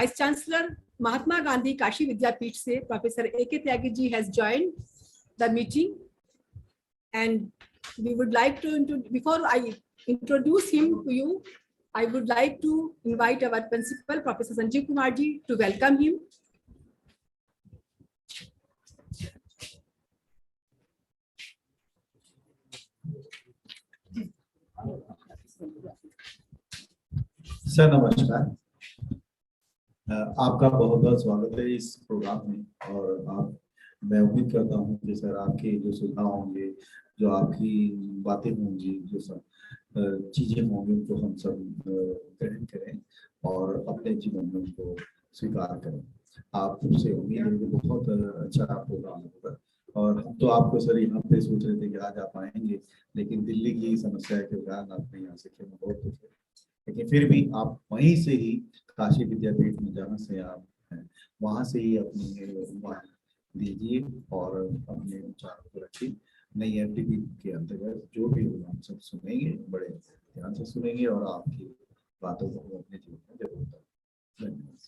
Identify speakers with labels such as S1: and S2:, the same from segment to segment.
S1: Vice Chancellor Mahatma Gandhi Kashi Vidyapith se Professor A.K. Tyagi ji has joined the meeting, and we would like to, before I introduce him to you, I would like to invite our principal, Professor Sanjeev Kumar ji, to welcome him.
S2: Sir नमस्कार, आपका बहुत बहुत स्वागत है इस programme में। और मैं उम्मीद करता हूँ कि सर आपके जो सुझाव होंगे, जो आपकी बातें होंगी, जो सब चीजें होंगी, उनको हम सब ग्रहण करें और अपने जीवन में उनको स्वीकार करें। आपसे उम्मीद है कि बहुत अच्छा प्रोग्राम होगा। और हम तो आपको सर यहाँ पे सोच रहे थे कि आज आप आएंगे, लेकिन दिल्ली की समस्या के कारण आप नहीं आ सके, बहुत दुख है। लेकिन फिर भी आप वहीं से ही काशी विद्यापीठ में जहाँ से आप हैं वहाँ से ही अपनी दीजिए और अपने विचारों को रखिए। नई एफडीपी के अंतर्गत जो भी होगा हम सब सुनेंगे, बड़े ध्यान से सुनेंगे और आपकी बातों को अपने जीवन में जरूर करें। धन्यवाद।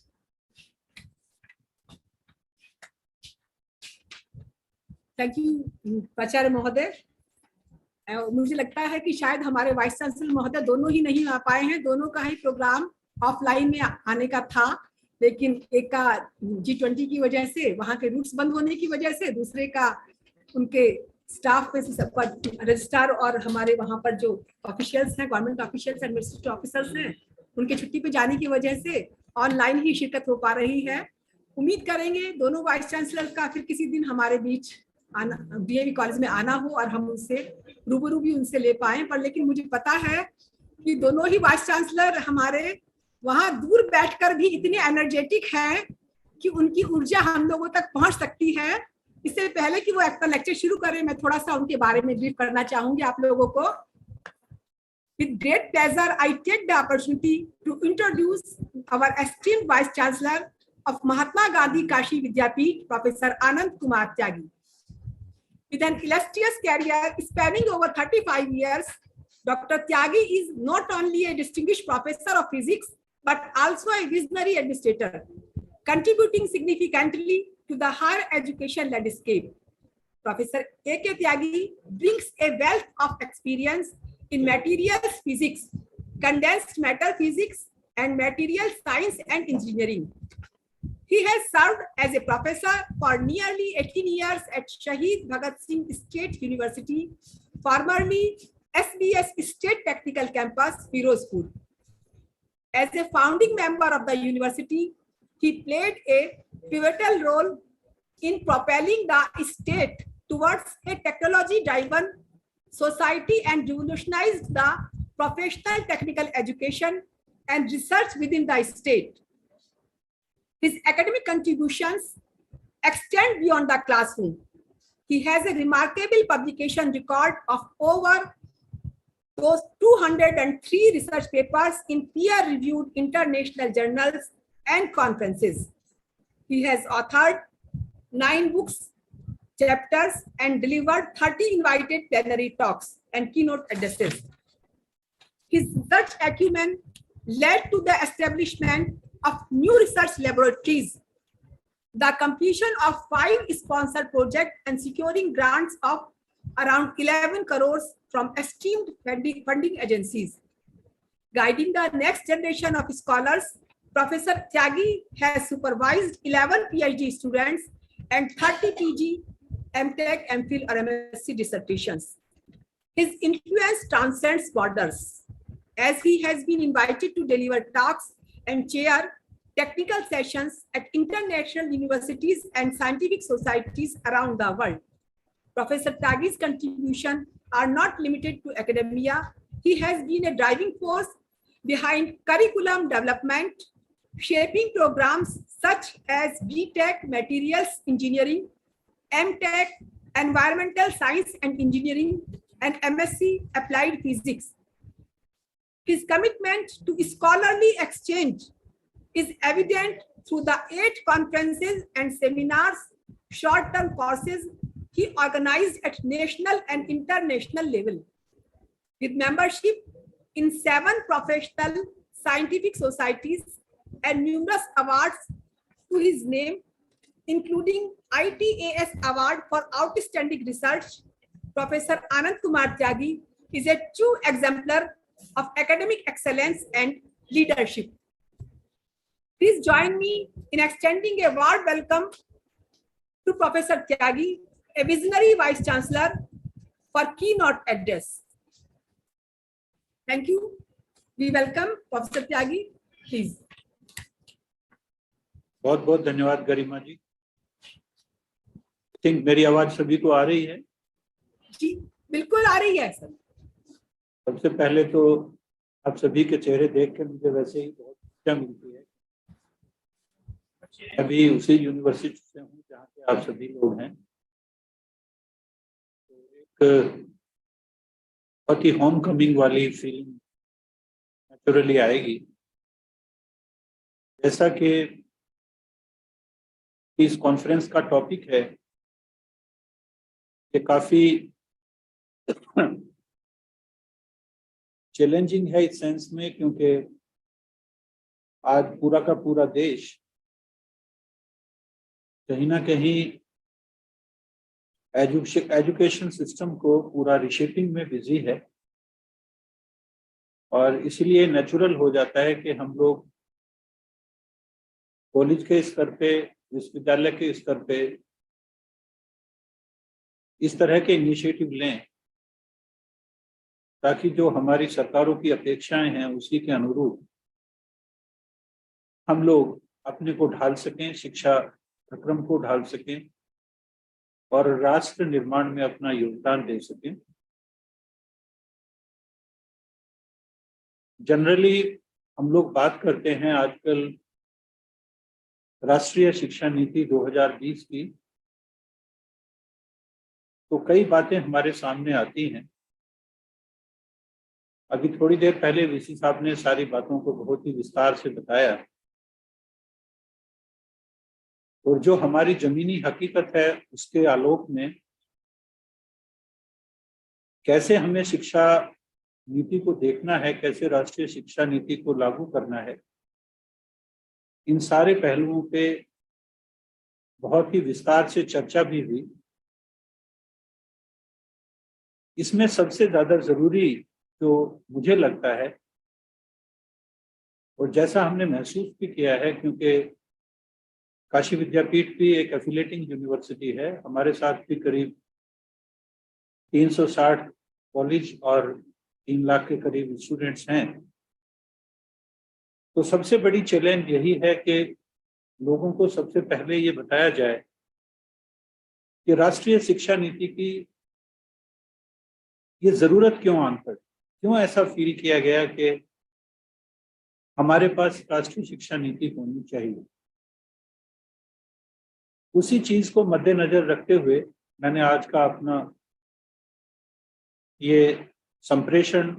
S1: थैंक यू प्राचार्य महोदय। मुझे लगता है कि शायद हमारे वाइस चांसलर महोदय दोनों ही नहीं आ पाए हैं। दोनों का ही प्रोग्राम ऑफलाइन में आने का था, लेकिन एक का G20 की वजह से, वहाँ के रूट्स बंद होने की वजह से, दूसरे का उनके स्टाफ में से सबका रजिस्ट्रार और हमारे वहाँ पर जो ऑफिशियल्स हैं, गवर्नमेंट ऑफिशियल्स, एडमिनिस्ट्रेटिव ऑफिसर्स हैं, उनके छुट्टी पे जाने की वजह से ऑनलाइन ही शिरकत हो पा रही है। उम्मीद करेंगे दोनों वाइस चांसलर का फिर किसी दिन हमारे बीच आना, DAV कॉलेज में आना हो और हम उनसे रूबरू भी उनसे ले पाए। पर लेकिन मुझे पता है कि दोनों ही वाइस चांसलर हमारे वहाँ दूर बैठकर भी इतने एनर्जेटिक हैं कि उनकी ऊर्जा हम लोगों तक पहुंच सकती है। इससे पहले कि वो आपका लेक्चर शुरू करें, मैं थोड़ा सा उनके बारे में ब्रीफ करना चाहूंगी आप लोगों को। With great pleasure, I take the opportunity to introduce our esteemed Vice Chancellor of Mahatma Gandhi Kashi Vidyapith, Professor Anand Kumar Tyagi. With an illustrious career spanning over 35 years, Dr. Tyagi is not only a distinguished professor of physics, but also a visionary administrator, contributing significantly to the higher education landscape. Professor A.K. Tyagi brings a wealth of experience in materials physics, condensed matter physics, and material science and engineering. He has served as a professor for nearly 18 years at Shaheed Bhagat Singh State University, formerly SBS State Technical Campus, Firozpur. As a founding member of the university, he played a pivotal role in propelling the state towards a technology-driven society and revolutionized the professional technical education and research within the state. His academic contributions extend beyond the classroom. He has a remarkable publication record of over those 203 research papers in peer-reviewed international journals and conferences. He has authored 9 books, chapters, and delivered 30 invited plenary talks and keynote addresses. His research acumen led to the establishment of new research laboratories, the completion of 5 sponsored projects, and securing grants of around 11 crores from esteemed funding agencies. Guiding the next generation of scholars, Professor Tyagi has supervised 11 PhD students and 30 PG, MTech, MPhil, or MSc dissertations. His influence transcends borders, as he has been invited to deliver talks and chair technical sessions at international universities and scientific societies around the world. Professor Tyagi's contributions are not limited to academia. He has been a driving force behind curriculum development, shaping programs such as BTech Materials Engineering, MTech Environmental Science and Engineering, and MSc Applied Physics. His commitment to scholarly exchange is evident through the 8 conferences and seminars, short-term courses he organized at national and international level. With membership in 7 professional scientific societies, and numerous awards to his name, including ITAS Award for Outstanding Research. Professor Anand Kumar Tyagi is a true exemplar of academic excellence and leadership. Please join me in extending a warm welcome to Professor Tyagi, a visionary Vice Chancellor, for keynote address. Thank you. We welcome Professor Tyagi. Please.
S3: बहुत बहुत धन्यवाद गरिमा जी। Think मेरी आवाज सभी को आ रही है?
S1: जी बिल्कुल आ रही है सर।
S3: सबसे पहले तो आप सभी के चेहरे देख कर मुझे वैसे ही बहुत खुशियां मिलती है। अभी उसी यूनिवर्सिटी से हूँ जहाँ पे आप सभी लोग हैं, तो एक बहुत ही होम कमिंग वाली फीलिंग नेचुरली आएगी। जैसा कि इस कॉन्फ्रेंस का टॉपिक है, ये काफी चैलेंजिंग है इस सेंस में, क्योंकि आज पूरा का पूरा देश कहीं ना कहीं एजुकेशन सिस्टम को पूरा रिशेपिंग में बिजी है, और इसलिए नेचुरल हो जाता है कि हम लोग कॉलेज के स्तर पे, विश्वविद्यालय के स्तर पे इस तरह के इनिशिएटिव लें ताकि जो हमारी सरकारों की अपेक्षाएं हैं उसी के अनुरूप हम लोग अपने को ढाल सकें, शिक्षा कार्यक्रम को ढाल सकें और राष्ट्र निर्माण में अपना योगदान दे सकें। जनरली हम लोग बात करते हैं आजकल राष्ट्रीय शिक्षा नीति 2020 की, तो कई बातें हमारे सामने आती हैं। अभी थोड़ी देर पहले वीसी साहब ने सारी बातों को बहुत ही विस्तार से बताया, और जो हमारी जमीनी हकीकत है उसके आलोक में कैसे हमें शिक्षा नीति को देखना है, कैसे राष्ट्रीय शिक्षा नीति को लागू करना है, इन सारे पहलुओं पे बहुत ही विस्तार से चर्चा भी हुई। इसमें सबसे ज्यादा जरूरी जो मुझे लगता है, और जैसा हमने महसूस भी किया है, क्योंकि काशी विद्यापीठ भी एक एफिलेटिंग यूनिवर्सिटी है, हमारे साथ भी करीब 360 कॉलेज और 3 लाख के करीब स्टूडेंट्स हैं। तो सबसे बड़ी चैलेंज यही है कि लोगों को सबसे पहले ये बताया जाए कि राष्ट्रीय शिक्षा नीति की ये जरूरत क्यों आन पड़ी, क्यों ऐसा फील किया गया कि हमारे पास राष्ट्रीय शिक्षा नीति होनी चाहिए। उसी चीज को मद्देनजर रखते हुए मैंने आज का अपना ये संप्रेषण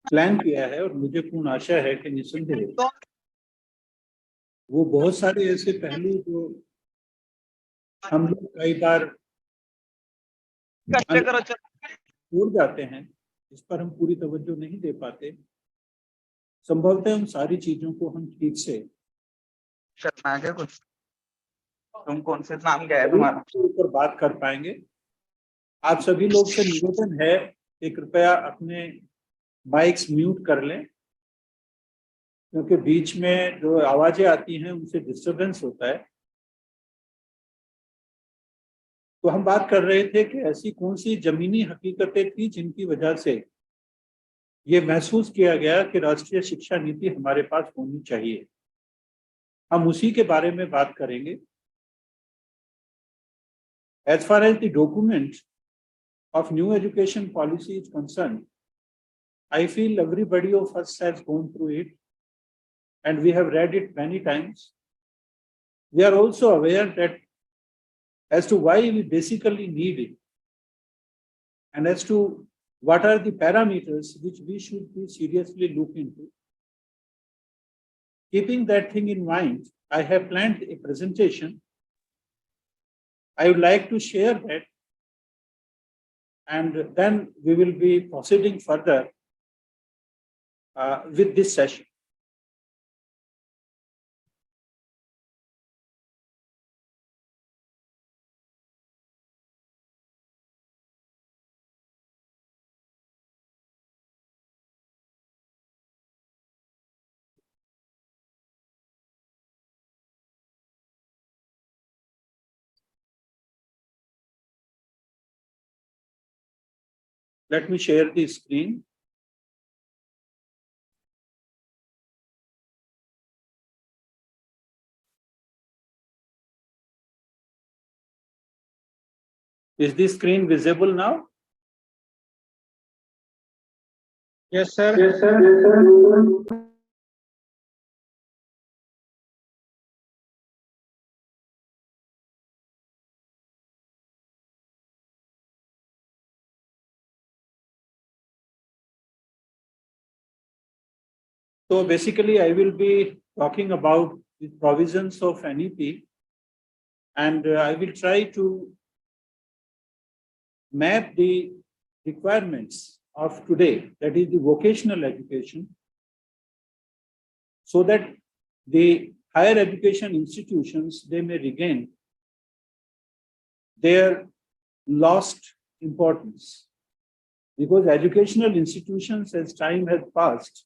S3: प्लान किया है, और मुझे पूर्ण आशा है कि निस्संदेह वो बहुत सारे ऐसे पहलू जो हम लोग कई बार भूल जाते हैं, इस पर हम पूरी तवज्जो नहीं दे पाते, संभवतः उन सारी चीजों को हम ठीक से
S4: कुछ तुम कौन से नाम क्या है तुम्हारा
S3: ऊपर बात कर पाएंगे। आप सभी लोग से निवेदन है कि कृपया अपने माइक्स म्यूट कर लें, क्योंकि बीच में जो आवाजें आती हैं उनसे डिस्टरबेंस होता है। तो हम बात कर रहे थे कि ऐसी कौन सी जमीनी हकीकतें थी जिनकी वजह से ये महसूस किया गया कि राष्ट्रीय शिक्षा नीति हमारे पास होनी चाहिए। हम उसी के बारे में बात करेंगे। As far as the document of new education policy is concerned, I feel everybody of us has gone through it and we have read it many times. We are also aware that as to why we basically need it and as to what are the parameters which we should be seriously look into. Keeping that thing in mind, I have planned a presentation. I would like to share that, and then we will be proceeding further with this session. Let me share the screen. Is the screen visible now?
S5: Yes, sir.
S3: Yes, sir. Yes, sir. So basically, I will be talking about the provisions of NEP, and I will try to map the requirements of today, that is the vocational education, so that the higher education institutions, they may regain their lost importance. Because educational institutions, as time has passed,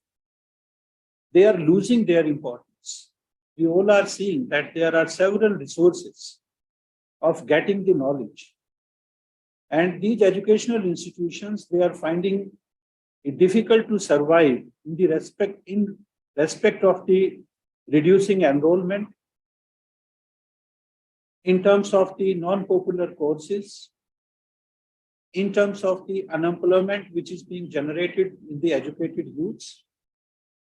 S3: they are losing their importance. We all are seeing that there are several resources of getting the knowledge. And these educational institutions, they are finding it difficult to survive in the respect of the reducing enrollment, in terms of the non-popular courses, in terms of the unemployment which is being generated in the educated youths.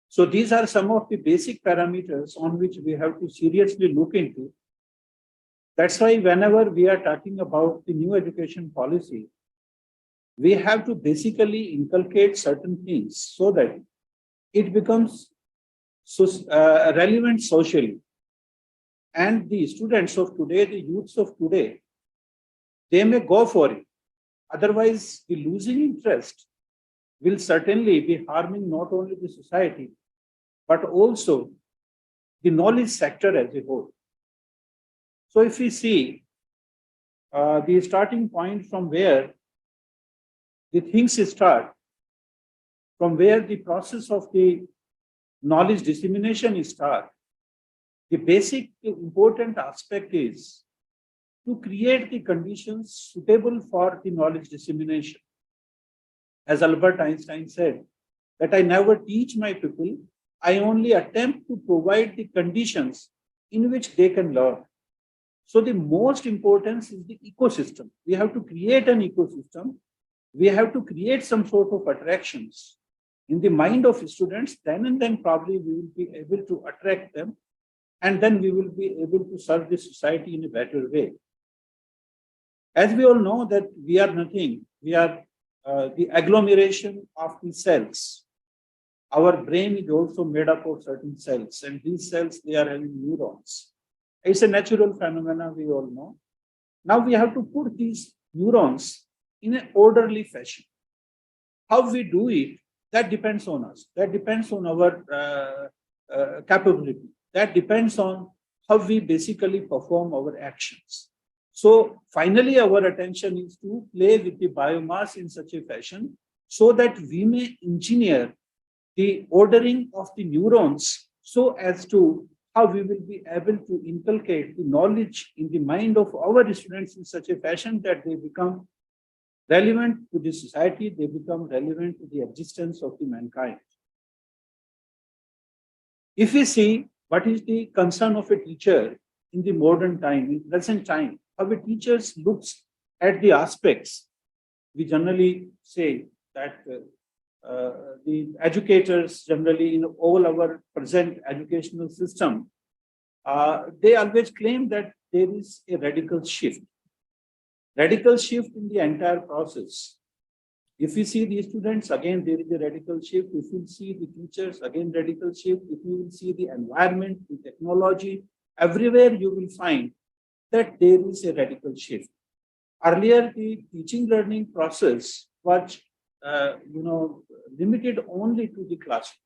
S3: So these are some of the basic parameters on which we have to seriously look into. That's why whenever we are talking about the new education policy, we have to basically inculcate certain things so that it becomes relevant socially. And the students of today, the youths of today, they may go for it. Otherwise, the losing interest will certainly be harming not only the society, but also the knowledge sector as a whole. So if we see the starting point from where the things start, from where the process of the knowledge dissemination starts, the basic important aspect is to create the conditions suitable for the knowledge dissemination. As Albert Einstein said, that I never teach my people, I only attempt to provide the conditions in which they can learn. So the most importance is the ecosystem. We have to create an ecosystem. We have to create some sort of attractions in the mind of students. Then and then probably we will be able to attract them, and then we will be able to serve the society in a better way. As we all know that we are nothing, we are the agglomeration of the cells. Our brain is also made up of certain cells, and these cells, they are having neurons. It's a natural phenomenon, we all know. Now we have to put these neurons in an orderly fashion. How we do it, that depends on us. That depends on our capability. That depends on how we basically perform our actions. So finally, our attention is to play with the biomass in such a fashion so that we may engineer the ordering of the neurons so as to how we will be able to inculcate the knowledge in the mind of our students in such a fashion that they become relevant to the society, they become relevant to the existence of the mankind. If we see what is the concern of a teacher in the modern time, in present time, how a teacher looks at the aspects, we generally say that the educators generally in all our present educational system, they always claim that there is a radical shift in the entire process. If we see the students, again, there is a radical shift. If you see the teachers, again, radical shift. If you will see the environment, the technology, everywhere you will find that there is a radical shift. Earlier, the teaching learning process was, limited only to the classroom.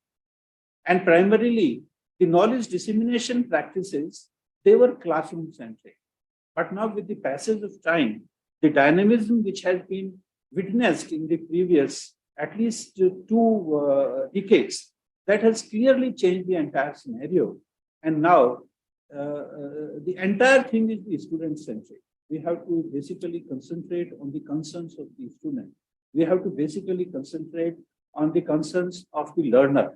S3: And primarily, the knowledge dissemination practices, they were classroom centric. But now with the passage of time, the dynamism which has been witnessed in the previous at least 2 decades, that has clearly changed the entire scenario. And now the entire thing is the student centric. We have to basically concentrate on the concerns of the student. we have to basically concentrate on the concerns of the learner.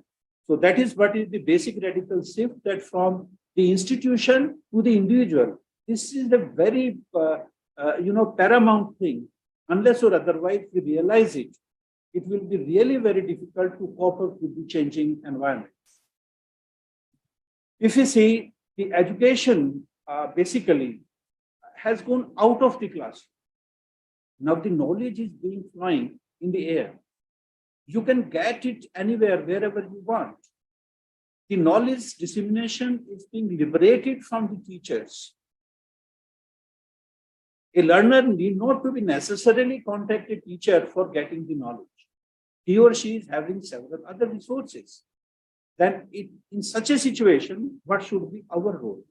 S3: So that is what is the basic radical shift, that from the institution to the individual. This is the very paramount thing. Unless or otherwise we realize it, it will be really very difficult to cope up with the changing environment. If you see, the education basically has gone out of the classroom. Now the knowledge is being flying in the air. You can get it anywhere, wherever you want. The knowledge dissemination is being liberated from the teachers. A learner need not to be necessarily contact a teacher for getting the knowledge. He or she is having several other resources. Then in such a situation, what should be our role?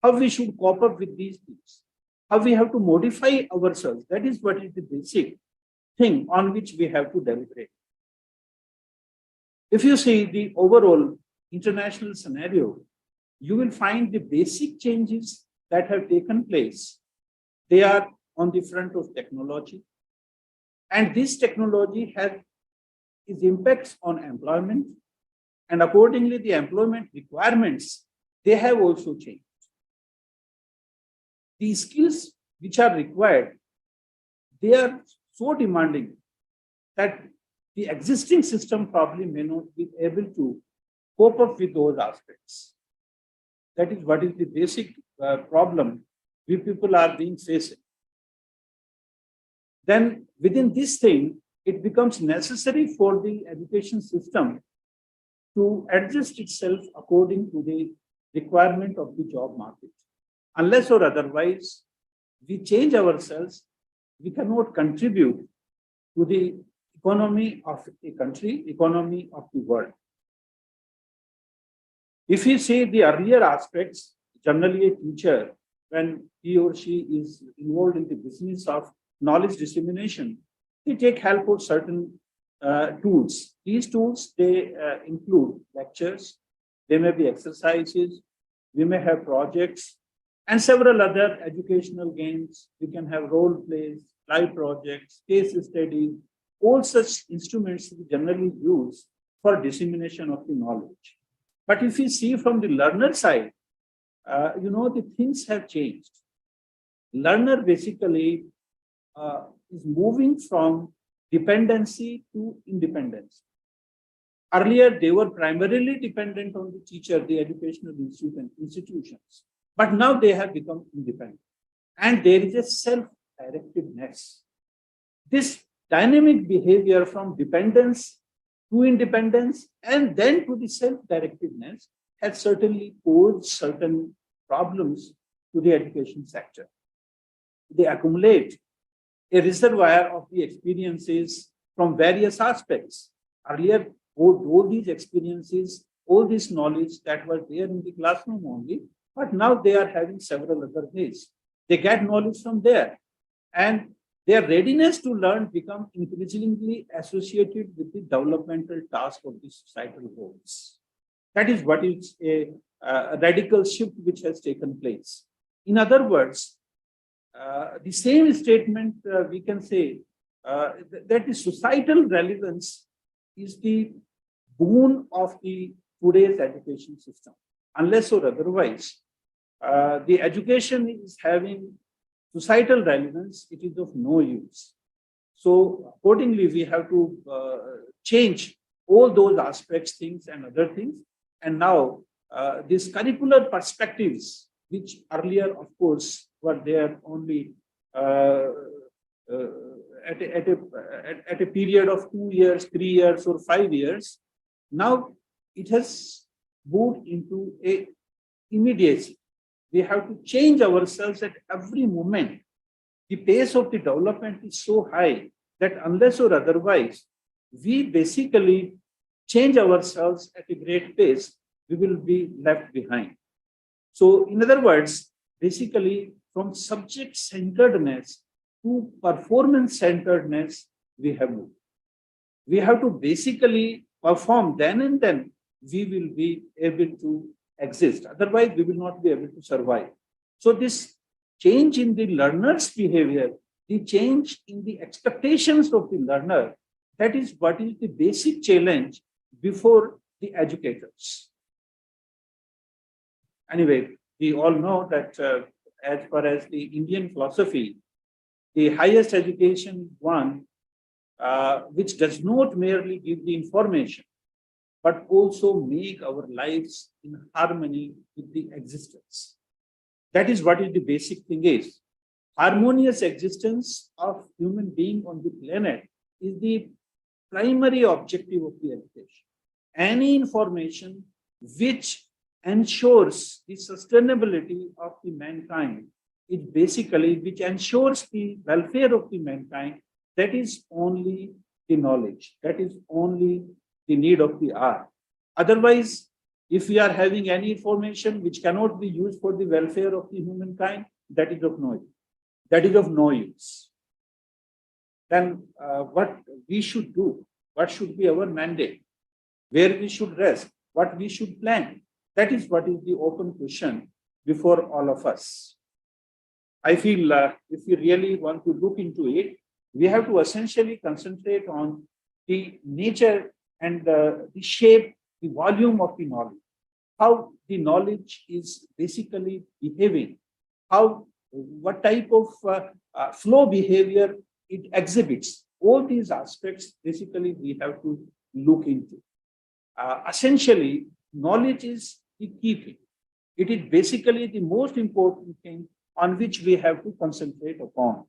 S3: How we should cope up with these things? How we have to modify ourselves? That is what is the basic thing on which we have to deliberate. If you see the overall international scenario, you will find the basic changes that have taken place. They are on the front of technology. And this technology has its impacts on employment. And accordingly, the employment requirements, they have also changed. The skills which are required, they are so demanding that the existing system probably may not be able to cope up with those aspects. That is what is the basic problem we people are being facing. Then within this thing, it becomes necessary for the education system to adjust itself according to the requirement of the job market. Unless or otherwise, we change ourselves, we cannot contribute to the economy of a country, economy of the world. If you see the earlier aspects, generally a teacher, when he or she is involved in the business of knowledge dissemination, they take help of certain tools. These tools, they include lectures, they may be exercises, we may have projects, and several other educational games. We can have role plays, live projects, case studies. All such instruments we generally use for dissemination of the knowledge. But if you see from the learner side, the things have changed. Learner basically is moving from dependency to independence. Earlier, they were primarily dependent on the teacher, the educational institutions. But now they have become independent. And there is a self-directedness. This dynamic behavior from dependence to independence and then to the self-directedness has certainly posed certain problems to the education sector. They accumulate a reservoir of the experiences from various aspects. Earlier, all these experiences, all this knowledge that was there in the classroom only, but now they are having several other ways. They get knowledge from there. And their readiness to learn become increasingly associated with the developmental task of the societal goals. That is what is a radical shift which has taken place. In other words, the same statement we can say that the societal relevance is the boon of the today's education system. Unless or otherwise, the education is having societal relevance, it is of no use. So accordingly, we have to change all those aspects, things and other things. And now these curricular perspectives, which earlier, of course, were there only at a period of 2 years, 3 years, or 5 years, now it has moved into a immediacy. We have to change ourselves at every moment. The pace of the development is so high that unless or otherwise, we basically change ourselves at a great pace, we will be left behind. So in other words, basically from subject-centeredness to performance-centeredness, we have moved. We have to basically perform, then and then we will be able to exist. Otherwise, we will not be able to survive. So this change in the learner's behavior the change in the expectations of the learner. That is what is the basic challenge before the educators. Anyway, we all know that as far as the Indian philosophy, the highest education one, which does not merely give the information, but also make our lives in harmony with the existence. That is what is the basic thing is. Harmonious existence of human being on the planet is the primary objective of the education. Any information which ensures the sustainability of the mankind is basically which ensures the welfare of the mankind. That is only the knowledge. That is only the need of the hour. Otherwise, if we are having any information which cannot be used for the welfare of the humankind, that is of no use. That is of no use. Then what we should do, what should be our mandate, where we should rest, what we should plan, that is what is the open question before all of us. I feel if we really want to look into it, we have to essentially concentrate on the nature and the shape, the volume of the knowledge, how the knowledge is basically behaving, what type of flow behavior it exhibits. All these aspects basically we have to look into. Essentially, knowledge is the key thing. It is basically the most important thing on which we have to concentrate upon.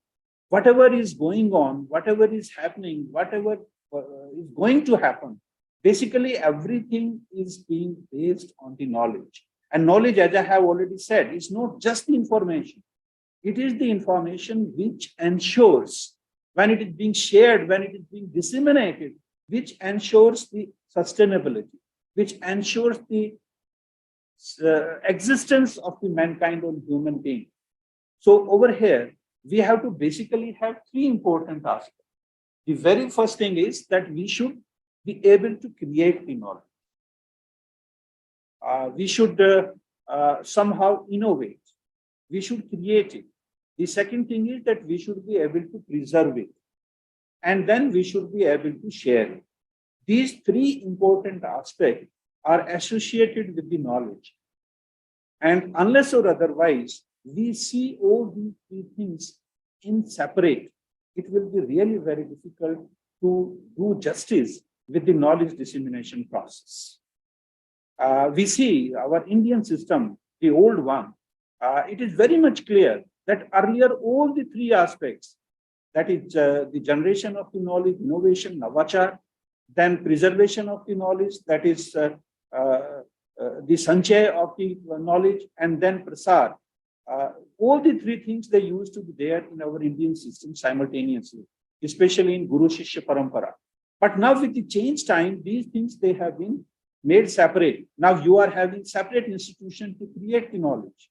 S3: Whatever is going on, whatever is happening, whatever is going to happen, basically everything is being based on the knowledge. And knowledge, as I have already said, is not just the information. It is the information which ensures, when it is being shared, when it is being disseminated, which ensures the sustainability, which ensures the existence of the mankind or human being. So over here, we have to basically have three important aspects. The very first thing is that we should be able to create the knowledge. We should somehow innovate. We should create it. The second thing is that we should be able to preserve it. And then we should be able to share it. These three important aspects are associated with the knowledge. And unless or otherwise, we see all these three things in separate, it will be really very difficult to do justice with the knowledge dissemination process. We see our Indian system, the old one, it is very much clear that earlier all the three aspects, that is the generation of the knowledge, innovation, navachar, then preservation of the knowledge, that is the sanchay of the knowledge, and then prasar. All the three things, they used to be there in our Indian system simultaneously, especially in Guru Shishya Parampara. But now with the change time, these things, they have been made separate. Now you are having separate institutions to create the knowledge.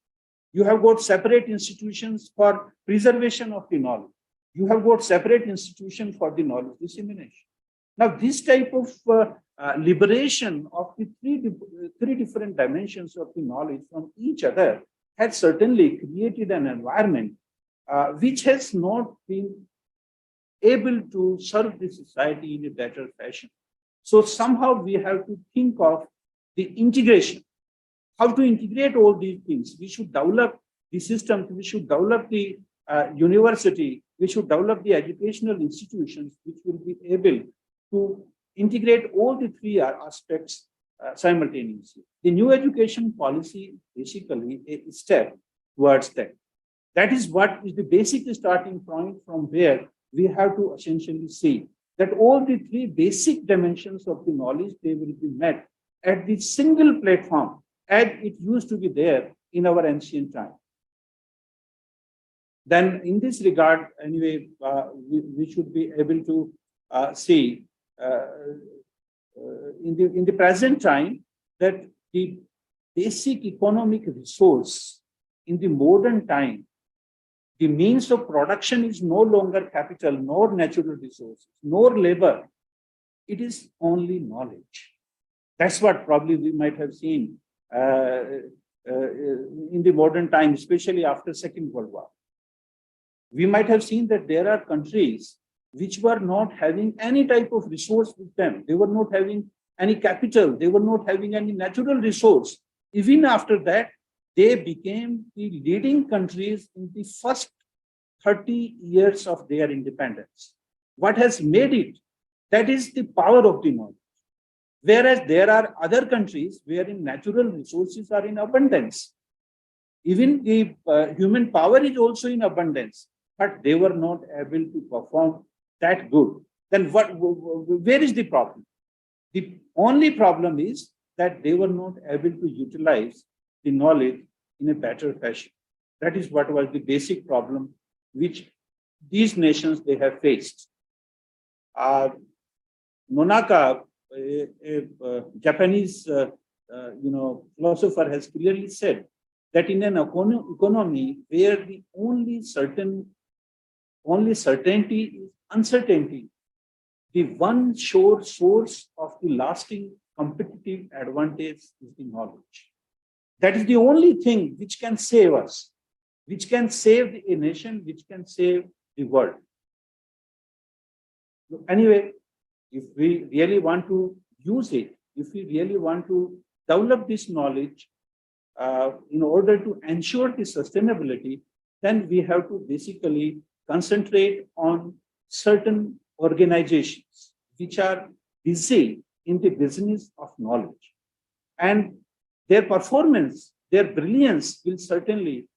S3: You have got separate institutions for preservation of the knowledge. You have got separate institutions for the knowledge dissemination. Now this type of liberation of the three different dimensions of the knowledge from each other has certainly created an environment which has not been able to serve the society in a better fashion. So somehow we have to think of the integration, how to integrate all these things. We should develop the system, we should develop the university, we should develop the educational institutions which will be able to integrate all the three aspects simultaneously. The new education policy is basically a step towards that. That is what is the basic starting point from where we have to essentially see that all the three basic dimensions of the knowledge, they will be met at the single platform as it used to be there in our ancient time. Then in this regard, anyway, we should be able to see in the present time that the basic economic resource in the modern time, the means of production is no longer capital, nor natural resources, nor labor. It is only knowledge. That's what probably we might have seen in the modern time, especially after Second World War. We might have seen that there are countries which were not having any type of resource with them. They were not having any capital. They were not having any natural resource. Even after that, they became the leading countries in the first 30 years of their independence. What has made it? That is the power of the knowledge. Whereas there are other countries wherein natural resources are in abundance. Even the human power is also in abundance, but they were not able to perform that good. Then where is the problem? The only problem is that they were not able to utilize the knowledge in a better fashion. That is what was the basic problem which these nations they have faced. Nonaka, a Japanese philosopher, has clearly said that in an economy where the only certainty is uncertainty, the one sure source of the lasting competitive advantage is the knowledge. That is the only thing which can save us, which can save a nation, which can save the world. So anyway, if we really want to use it, if we really want to develop this knowledge in order to ensure the sustainability, then we have to basically concentrate on certain organizations which are busy in the business of knowledge. And their performance, their brilliance will certainly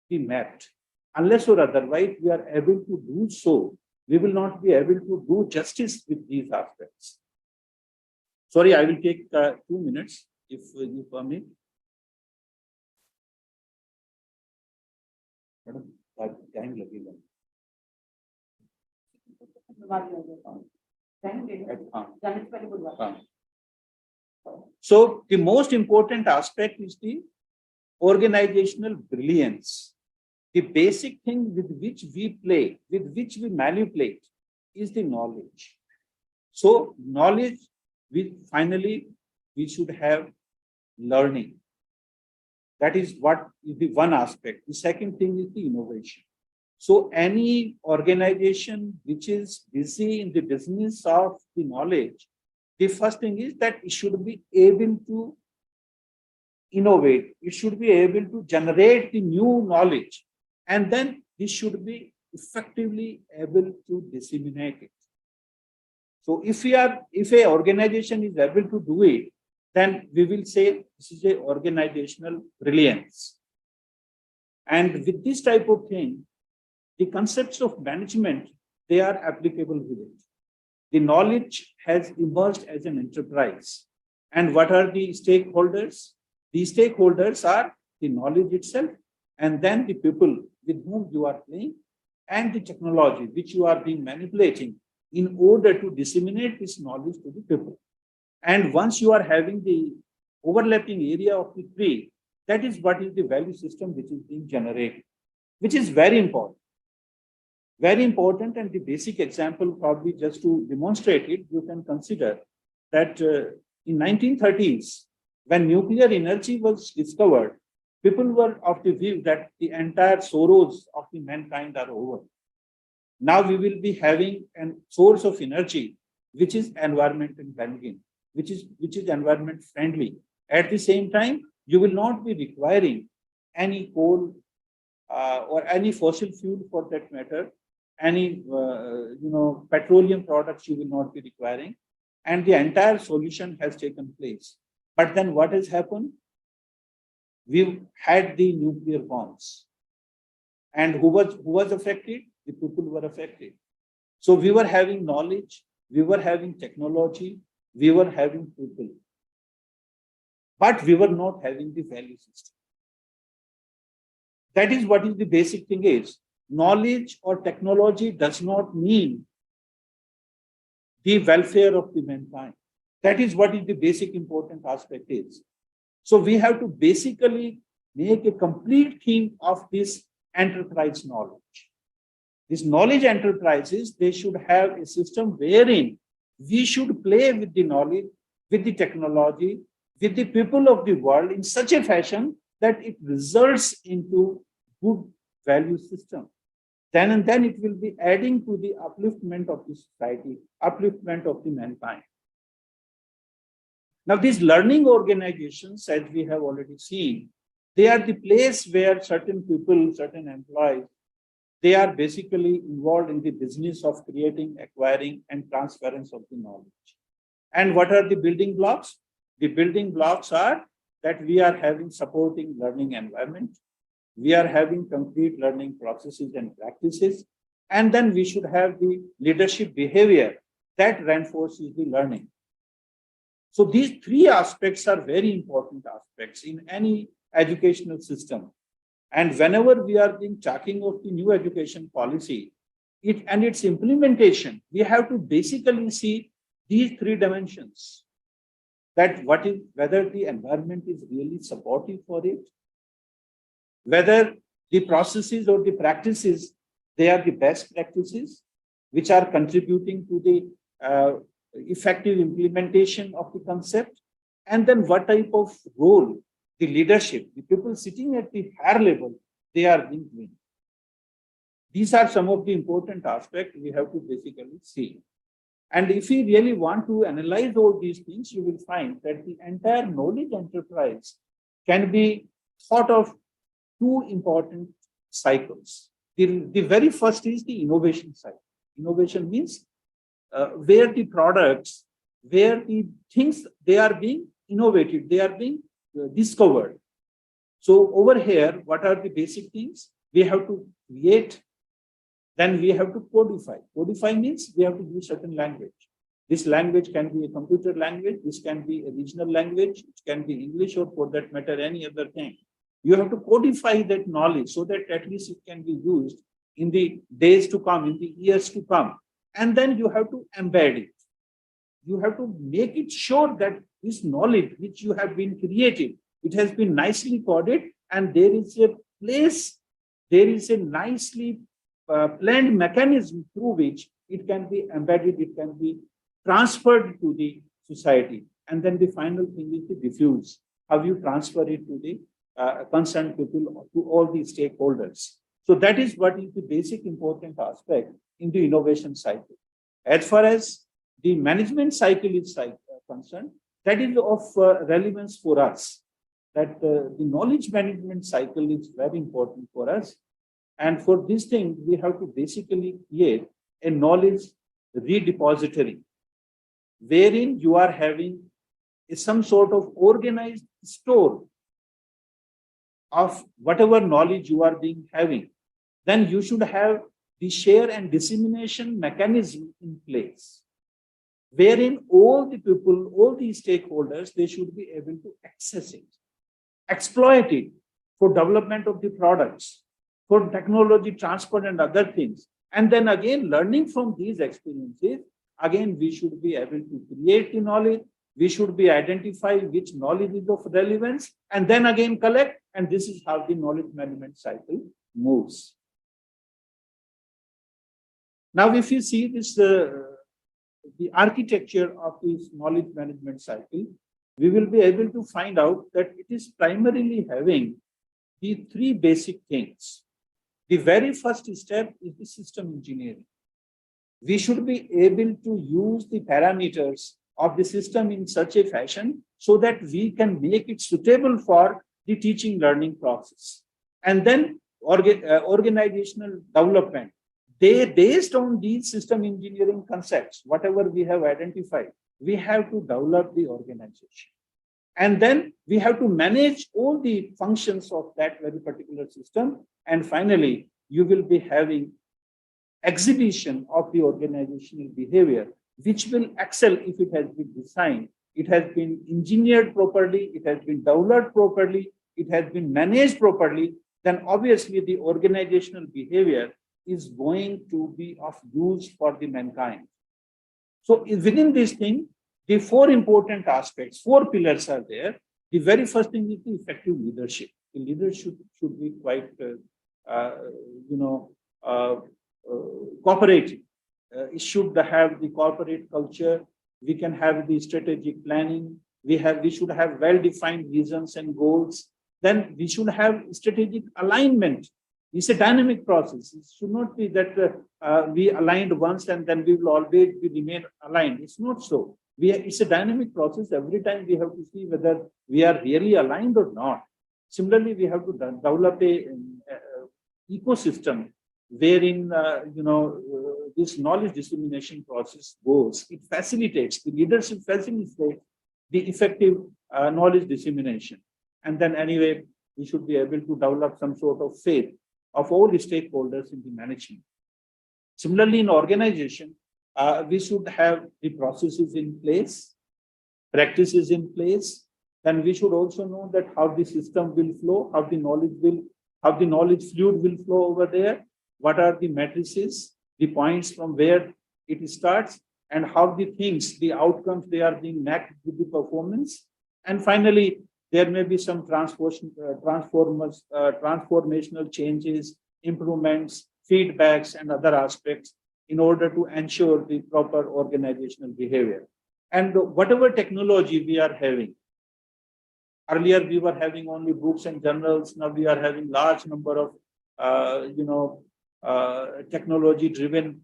S3: be mapped. Unless or otherwise we are able to do so, we will not be able to do justice with these aspects. Sorry, I will take 2 minutes if you permit. Madam, time लगेगा. So the most important aspect is the organizational brilliance. The basic thing with which we play, with which we manipulate, is the knowledge. So knowledge, finally, we should have learning. That is what is the one aspect. The second thing is the innovation. So any organization which is busy in the business of the knowledge, the first thing is that it should be able to innovate. It should be able to generate the new knowledge. And then this should be effectively able to disseminate it. So if a organization is able to do it, then we will say this is a organizational brilliance. And with this type of thing, the concepts of management, they are applicable with it. The knowledge has emerged as an enterprise. And what are the stakeholders? The stakeholders are the knowledge itself, and then the people with whom you are playing, and the technology which you are being manipulating in order to disseminate this knowledge to the people. And once you are having the overlapping area of the three, that is what is the value system which is being generated, which is very important. Very important, and the basic example, probably just to demonstrate it, you can consider that in 1930s, when nuclear energy was discovered, people were of the view that the entire sorrows of the mankind are over. Now we will be having a source of energy which is environment friendly, which is environment friendly. At the same time, you will not be requiring any coal or any fossil fuel for that matter, any petroleum products you will not be requiring, and the entire solution has taken place. But then what has happened? We've had the nuclear bombs, and who was affected? The people were affected. So we were having knowledge, we were having technology, we were having people, but we were not having the value system. That is what is the basic thing is. Knowledge or technology does not mean the welfare of the mankind. That is what is the basic important aspect is. So we have to basically make a complete theme of this enterprise knowledge. These knowledge enterprises, they should have a system wherein we should play with the knowledge, with the technology, with the people of the world in such a fashion that it results into good value system. then and then it will be adding to the upliftment of the society, upliftment of the mankind. Now, these learning organizations, as we have already seen, they are the place where certain people, certain employees, they are basically involved in the business of creating, acquiring, and transference of the knowledge. And what are the building blocks? The building blocks are that we are having supporting learning environment, we are having complete learning processes and practices, and then we should have the leadership behavior that reinforces the learning. So these three aspects are very important aspects in any educational system. And whenever we are talking of the new education policy, and its implementation, we have to basically see these three dimensions. That whether the environment is really supportive for it, whether the processes or the practices, they are the best practices, which are contributing to the effective implementation of the concept, and then what type of role the leadership, the people sitting at the higher level, they are being doing. These are some of the important aspects we have to basically see. And if we really want to analyze all these things, you will find that the entire knowledge enterprise can be thought of two important cycles. The very first is the innovation cycle. Innovation means where the products, where the things, they are being innovated, they are being discovered. So over here, what are the basic things? We have to create, then we have to codify. Codify means we have to use certain language. This language can be a computer language, this can be a regional language, it can be English, or for that matter, any other thing. You have to codify that knowledge so that at least it can be used in the days to come, in the years to come. And then you have to embed it. You have to make it sure that this knowledge which you have been created, it has been nicely coded, and there is a place, there is a nicely planned mechanism through which it can be embedded, it can be transferred to the society. And then the final thing is the diffuse. How you transfer it to the concerned people, to all the stakeholders. So that is what is the basic important aspect in the innovation cycle. As far as the management cycle is concerned, that is of relevance for us. That the knowledge management cycle is very important for us. And for this thing, we have to basically create a knowledge repository, wherein you are having some sort of organized store of whatever knowledge you are having. Then you should have the share and dissemination mechanism in place, wherein all the people, all the stakeholders, they should be able to access it, exploit it for development of the products, for technology transfer and other things. And then again, learning from these experiences, again, we should be able to create the knowledge, we should be identify which knowledge is of relevance, and then again collect, and this is how the knowledge management cycle moves. Now, if you see this, the architecture of this knowledge management cycle, we will be able to find out that it is primarily having the three basic things. The very first step is the system engineering. We should be able to use the parameters of the system in such a fashion so that we can make it suitable for the teaching learning process. And then organizational development. They, based on these system engineering concepts, whatever we have identified, we have to develop the organization. And then we have to manage all the functions of that very particular system. And finally, you will be having exhibition of the organizational behavior, which will excel if it has been designed, it has been engineered properly, it has been developed properly, it has been managed properly. Then obviously the organizational behavior is going to be of use for the mankind. So within this thing, the four important aspects, four pillars are there. The very first thing is the effective leadership. The leadership should be quite, cooperative. It should have the corporate culture. We can have the strategic planning. We should have well-defined visions and goals. Then we should have strategic alignment It's a dynamic process. It should not be that we aligned once and then we will always remain aligned. It's not so. It's a dynamic process. Every time we have to see whether we are really aligned or not. Similarly, we have to develop a ecosystem wherein this knowledge dissemination process goes. It facilitates, the leadership facilitates the effective knowledge dissemination. And then anyway, we should be able to develop some sort of faith of all the stakeholders in the management. Similarly, in organization, we should have the processes in place, practices in place. Then we should also know that how the system will flow, how the knowledge fluid will flow over there, what are the matrices, the points from where it starts, and how the things, the outcomes, they are being mapped with the performance. And finally, there may be some transformational changes, improvements, feedbacks, and other aspects in order to ensure the proper organizational behavior. And whatever technology we are having, earlier we were having only books and journals. Now we are having large number of, technology-driven,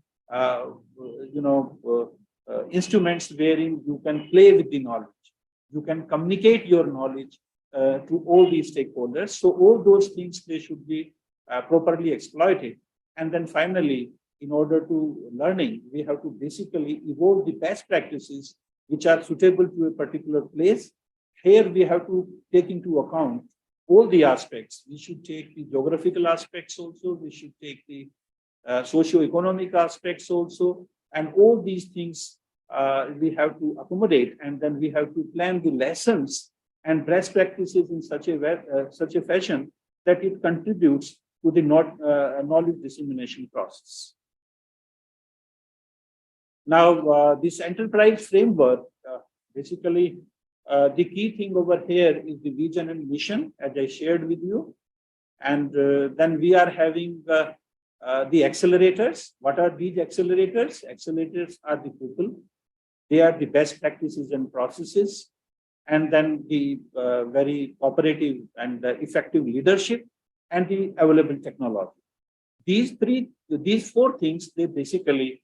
S3: instruments wherein you can play with the knowledge. You can communicate your knowledge to all these stakeholders. So all those things, they should be properly exploited. And then finally, in order to learning, we have to basically evolve the best practices which are suitable to a particular place. Here we have to take into account all the aspects. We should take the geographical aspects also. We should take the socio-economic aspects also. And all these things we have to accommodate, and then we have to plan the lessons and best practices in such a fashion that it contributes to the knowledge dissemination process. Now, this enterprise framework, basically, the key thing over here is the vision and mission, as I shared with you. And then we are having the accelerators. What are these accelerators? Accelerators are the people. They are the best practices and processes. And then the very cooperative and effective leadership and the available technology. These four things, they basically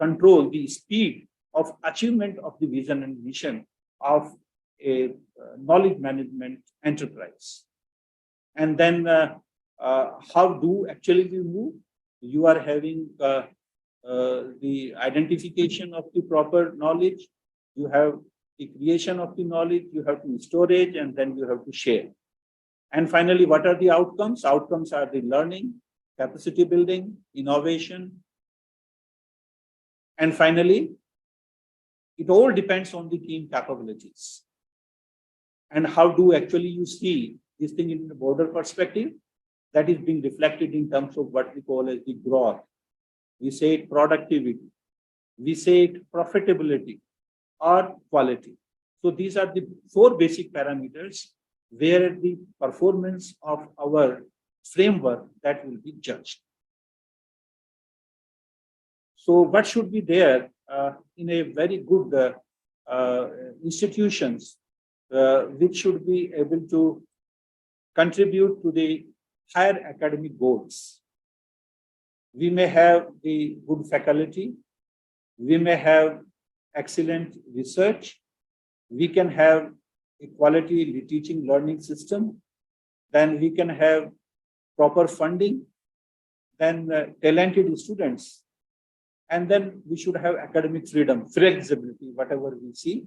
S3: control the speed of achievement of the vision and mission of a knowledge management enterprise. And then how do actually we move? You are having the identification of the proper knowledge. You have the creation of the knowledge, you have to storage, and then you have to share. And finally, what are the outcomes? Outcomes are the learning, capacity building, innovation. And finally, it all depends on the team capabilities. And how do actually you see this thing in the broader perspective? That is being reflected in terms of what we call as the growth. We say it productivity. We say it profitability or quality. So these are the four basic parameters where the performance of our framework that will be judged. So what should be there in a very good institutions which should be able to contribute to the higher academic goals? We may have the good faculty, we may have excellent research, we can have a quality teaching learning system, then we can have proper funding, then talented students, and then we should have academic freedom, flexibility, whatever we see.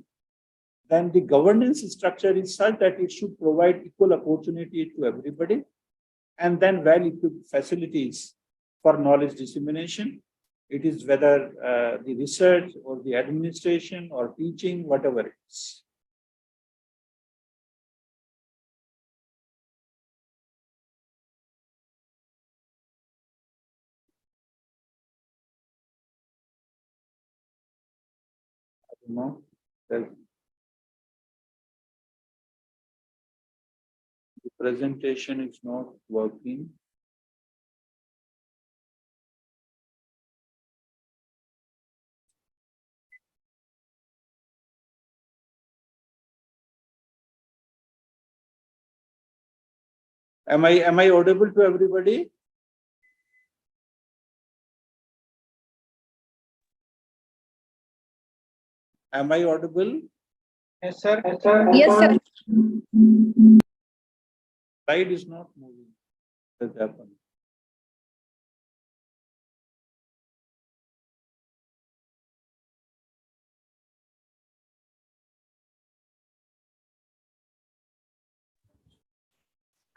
S3: Then the governance structure is such that it should provide equal opportunity to everybody, and then well-equipped facilities for knowledge dissemination. It is whether the research or the administration or teaching, whatever it is. I don't know. The presentation is not working. Am I audible to everybody? Am I audible?
S5: Yes, sir.
S6: Yes, sir.
S3: Slide is not moving. What has happened?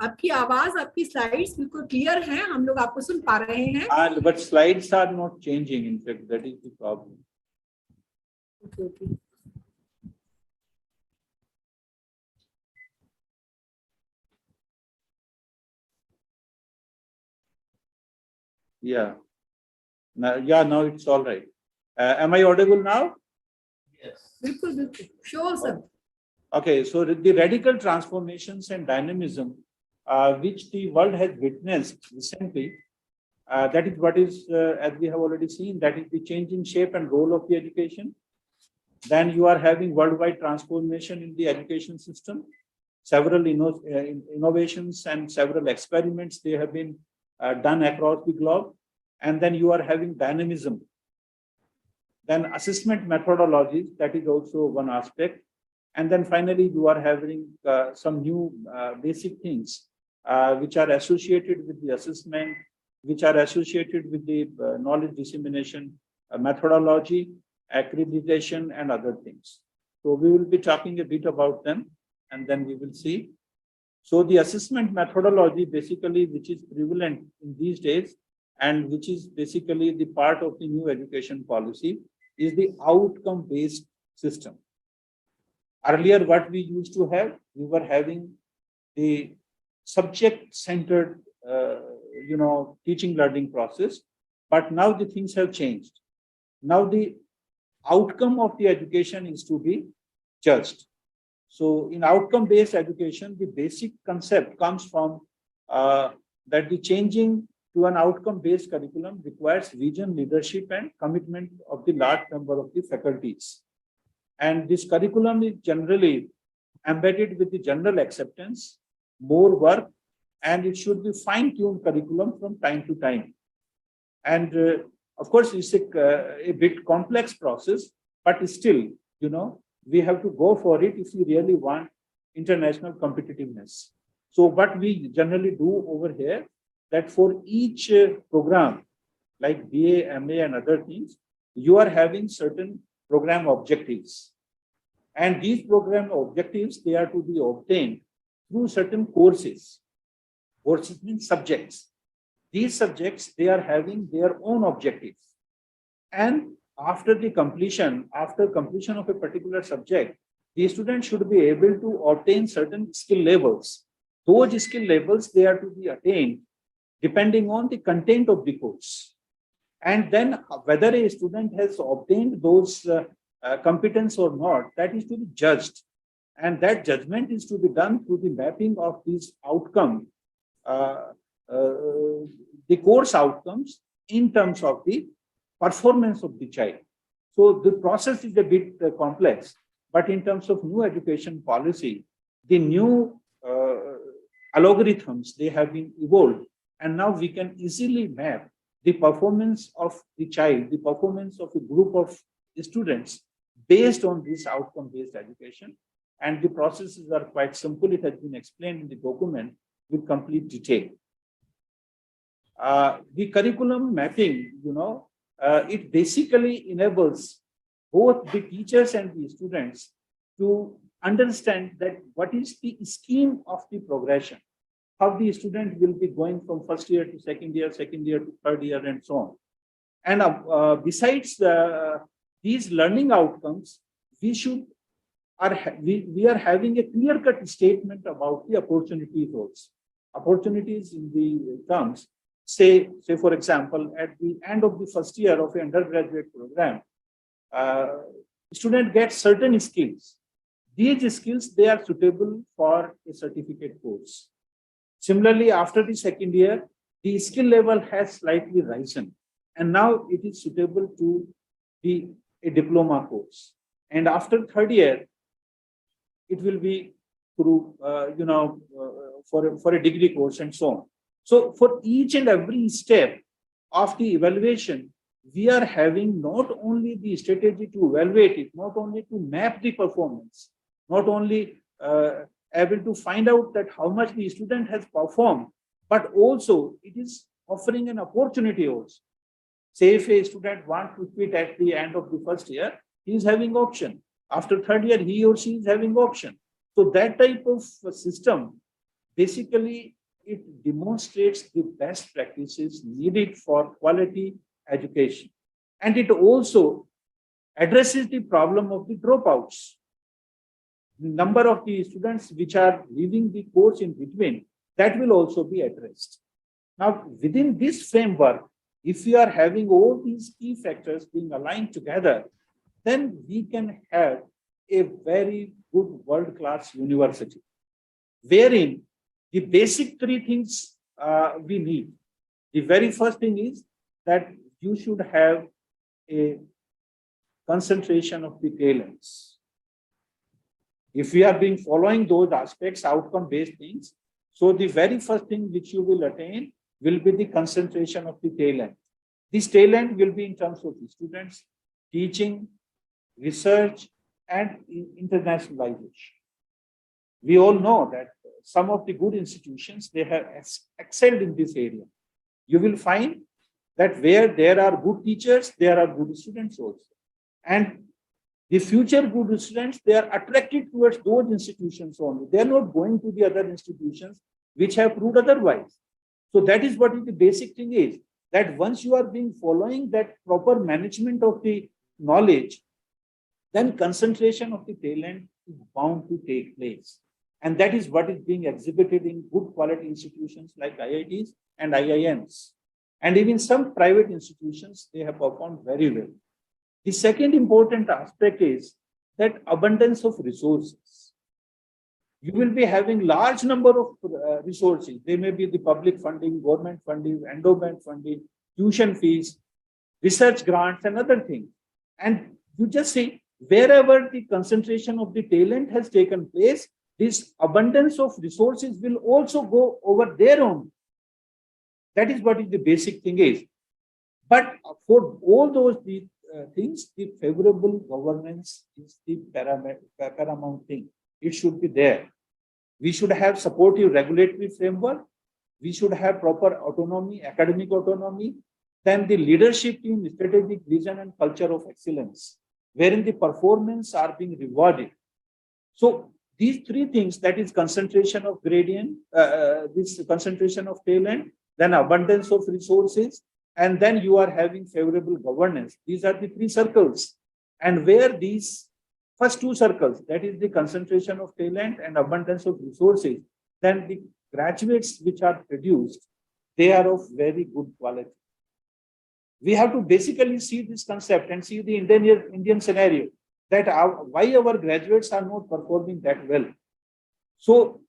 S1: आपकी आवाज, आपकी slides बिल्कुल clear हैं, हम लोग आपको सुन पा रहे हैं.
S3: But slides are not changing. In fact, that is the problem.
S1: Okay.
S3: Yeah. Now it's all right. Am I audible now?
S1: बिल्कुल. Sure, sir.
S3: Okay, so the radical transformations and dynamism which the world has witnessed recently, that is what is, as we have already seen, that is the changing shape and role of the education. Then you are having worldwide transformation in the education system. Several innovations and several experiments, they have been done across the globe. And then you are having dynamism. Then assessment methodologies, that is also one aspect. And then finally, you are having some new basic things which are associated with the assessment, which are associated with the knowledge dissemination methodology, accreditation, and other things. So we will be talking a bit about them, and then we will see. So the assessment methodology, basically, which is prevalent in these days, and which is basically the part of the new education policy, is the outcome-based system. Earlier, what we used to have, we were having the subject-centered, teaching learning process, but now the things have changed. Now the outcome of the education is to be judged. So in outcome-based education, the basic concept comes from that the changing to an outcome-based curriculum requires vision, leadership, and commitment of the large number of the faculties. And this curriculum is generally embedded with the general acceptance, more work, and it should be fine-tuned curriculum from time to time. And of course, it's a bit complex process, but still, we have to go for it if we really want international competitiveness. So what we generally do over here, that for each program, like BA, MA, and other things, you are having certain program objectives. And these program objectives, they are to be obtained through certain courses. Courses means subjects. These subjects, they are having their own objectives. And after completion of a particular subject, the student should be able to obtain certain skill levels. Those skill levels, they are to be attained depending on the content of the course. And then whether a student has obtained those competence or not, that is to be judged. And that judgment is to be done through the mapping of these outcomes, the course outcomes in terms of the performance of the child. So the process is a bit complex, but in terms of new education policy, the new algorithms, they have been evolved. And now we can easily map the performance of the child, the performance of a group of students based on this outcome-based education. And the processes are quite simple. It has been explained in the document with complete detail. The curriculum mapping, it basically enables both the teachers and the students to understand that what is the scheme of the progression, how the student will be going from first year to second year to third year, and so on. And besides these learning outcomes, we are having a clear-cut statement about the opportunities also. Opportunities in the terms, say for example, at the end of the first year of an undergraduate program, student gets certain skills. These skills, they are suitable for a certificate course. Similarly, after the second year, the skill level has slightly risen, and now it is suitable to be a diploma course. And after third year, it will be through, for a degree course and so on. So for each and every step of the evaluation, we are having not only the strategy to evaluate it, not only to map the performance, not only able to find out that how much the student has performed, but also it is offering an opportunity also. Say if a student wants to quit at the end of the first year, he is having option. After third year, he or she is having option. So that type of system, basically, it demonstrates the best practices needed for quality education. And it also addresses the problem of the dropouts. The number of the students which are leaving the course in between, that will also be addressed. Now, within this framework, if we are having all these key factors being aligned together, then we can have a very good world-class university, wherein the basic three things we need. The very first thing is that you should have a concentration of the talents. If we are being following those aspects, outcome-based things, so the very first thing which you will attain will be the concentration of the talent. This talent will be in terms of the students, teaching, research, and internationalization. We all know that some of the good institutions, they have excelled in this area. You will find that where there are good teachers, there are good students also. And the future good students, they are attracted towards those institutions only. They are not going to the other institutions which have proved otherwise. So that is what the basic thing is, that once you are being following that proper management of the knowledge, then concentration of the talent is bound to take place. And that is what is being exhibited in good quality institutions like IITs and IIMs. And even some private institutions, they have performed very well. The second important aspect is that abundance of resources. You will be having large number of resources. They may be the public funding, government funding, endowment funding, tuition fees, research grants, and other things. And you just see, wherever the concentration of the talent has taken place, this abundance of resources will also go over their own. That is what is the basic thing is. But for all those things, the favorable governance is the paramount thing. It should be there. We should have supportive regulatory framework. We should have proper autonomy, academic autonomy. Then the leadership team, strategic vision, and culture of excellence, wherein the performance are being rewarded. So these three things, that is concentration of gradient, this concentration of talent, then abundance of resources, and then you are having favorable governance. These are the three circles. And where these first two circles, that is the concentration of talent and abundance of resources, then the graduates which are produced, they are of very good quality. We have to basically see this concept and see the Indian scenario, that why our graduates are not performing that well. So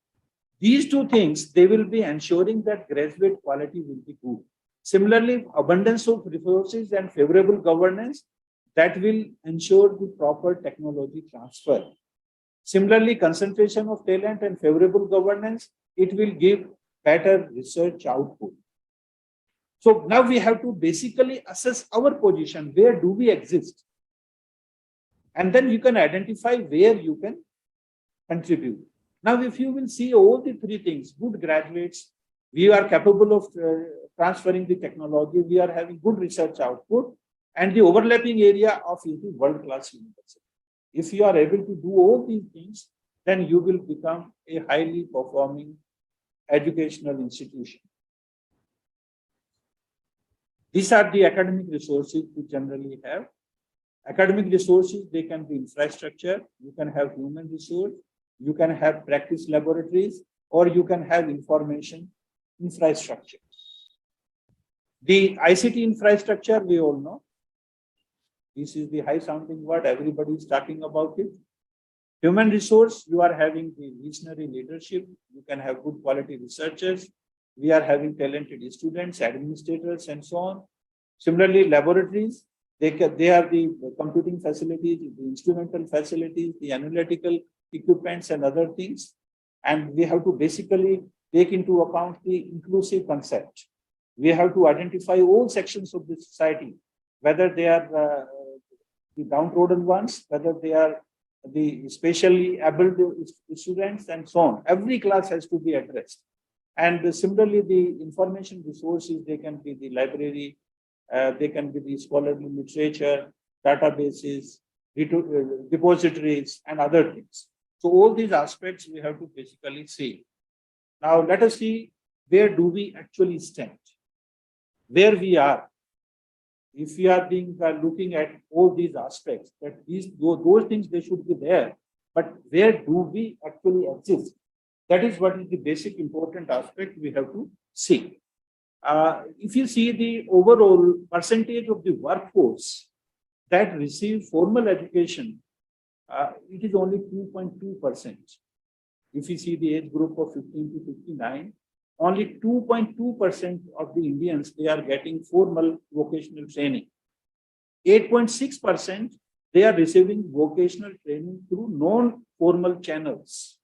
S3: these two things, they will be ensuring that graduate quality will be good. Similarly, abundance of resources and favorable governance, that will ensure the proper technology transfer. Similarly, concentration of talent and favorable governance, it will give better research output. So now we have to basically assess our position. Where do we exist? And then you can identify where you can contribute. Now, if you will see all the three things, good graduates, we are capable of transferring the technology, we are having good research output, and the overlapping area of the world-class university. If you are able to do all these things, then you will become a highly performing educational institution. These are the academic resources we generally have. Academic resources, they can be infrastructure, you can have human resource, you can have practice laboratories, or you can have information infrastructure. The ICT infrastructure, we all know. This is the high sounding word, everybody is talking about it. Human resource, you are having the visionary leadership, you can have good quality researchers, we are having talented students, administrators, and so on. Similarly, laboratories, they are the computing facilities, the instrumental facilities, the analytical equipments, and other things. And we have to basically take into account the inclusive concept. We have to identify all sections of the society, whether they are the downtrodden ones, whether they are the specially able students, and so on. Every class has to be addressed. And similarly, the information resources, they can be the library, they can be the scholarly literature, databases, depositories, and other things. So all these aspects we have to basically see. Now let us see, where do we actually stand? Where we are. If we are looking at all these aspects, that those things, they should be there, but where do we actually exist? That is what is the basic important aspect we have to see. If you see the overall percentage of the workforce that receive formal education, it is only 2.2%. If you see the age group of 15 to 59, only 2.2% of the Indians, they are getting formal vocational training. 8.6%, they are receiving vocational training through non-formal channels.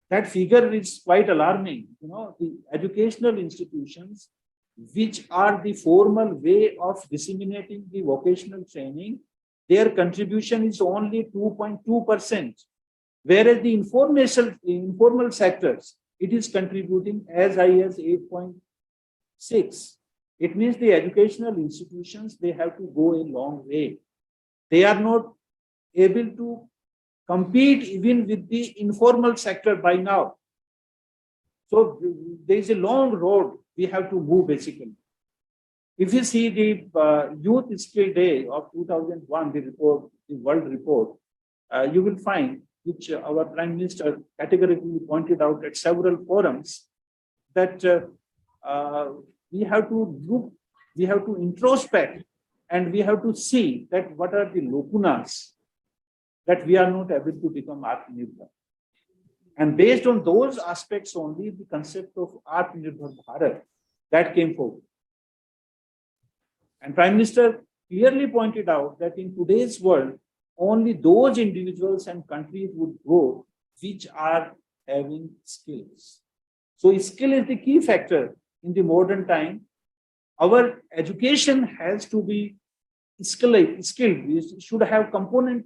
S3: That figure is quite alarming. You know, the educational institutions, which are the formal way of disseminating the vocational training, their contribution is only 2.2%, whereas the informal sectors, it is contributing as high as 8.6. It means the educational institutions, they have to go a long way. They are not able to compete even with the informal sector by now. So there is a long road we have to move basically. If you see the Youth Skill Day of 2001, the report, the world report, you will find, which our Prime Minister categorically pointed out at several forums, that we have to look, we have to introspect, and we have to see that what are the lacunas that we are not able to become Atmanirbhar. And based on those aspects only, the concept of Atmanirbhar Bharat that came forward. And Prime Minister clearly pointed out that in today's world, only those individuals and countries would grow which are having skills. So skill is the key factor in the modern time. Our education has to be skilled. We should have component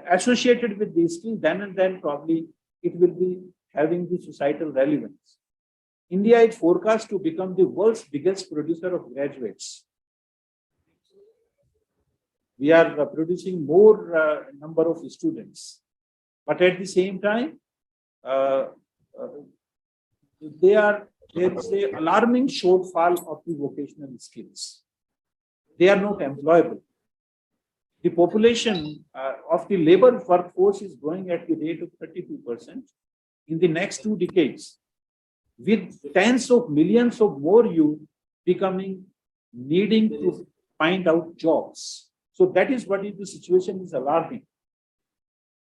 S3: associated with the skill, then and then probably it will be having the societal relevance. India is forecast to become the world's biggest producer of graduates. We are producing more number of students, but at the same time, there is an alarming shortfall of the vocational skills. They are not employable. The population of the labor workforce is growing at the rate of 32% in the next 2 decades, with tens of millions of more youth needing to find out jobs. So that is what is the situation is alarming.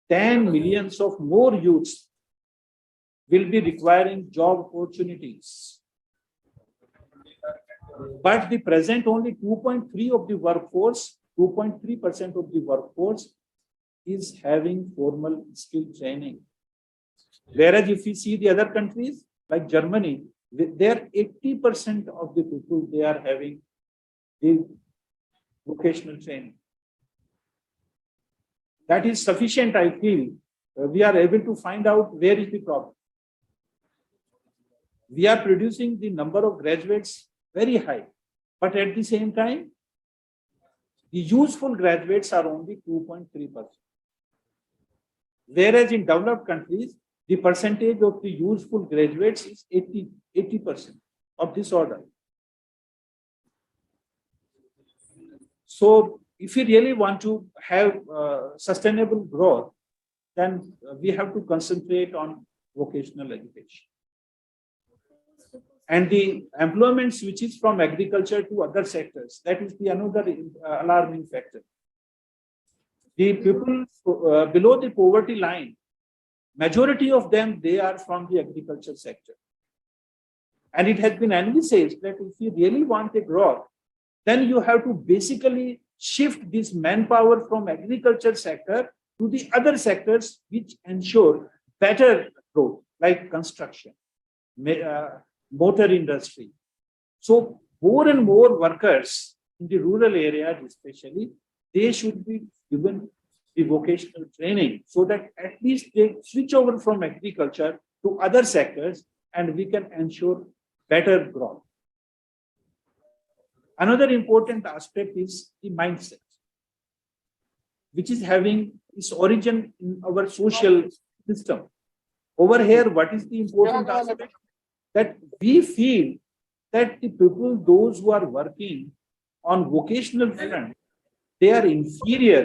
S3: 10 millions of more youths will be requiring job opportunities. But the present only 2.3% of the workforce, 2.3% of the workforce is having formal skill training. Whereas if you see the other countries like Germany, there 80% of the people, they are having the vocational training. That is sufficient, I feel. We are able to find out where is the problem. We are producing the number of graduates very high, but at the same time, the useful graduates are only 2.3%. Whereas in developed countries, the percentage of the useful graduates is 80% of this order. So if we really want to have sustainable growth, then we have to concentrate on vocational education. And the employment switches from agriculture to other sectors. That is the another alarming factor. The people below the poverty line, majority of them, they are from the agriculture sector. And it has been envisaged that if you really want a growth, then you have to basically shift this manpower from agriculture sector to the other sectors which ensure better growth, like construction, motor industry. So more and more workers in the rural areas especially, they should be given the vocational training so that at least they switch over from agriculture to other sectors and we can ensure better growth. Another important aspect is the mindset, which is having its origin in our social system. Over here, what is the important aspect? That we feel that the people, those who are working on vocational front, they are inferior,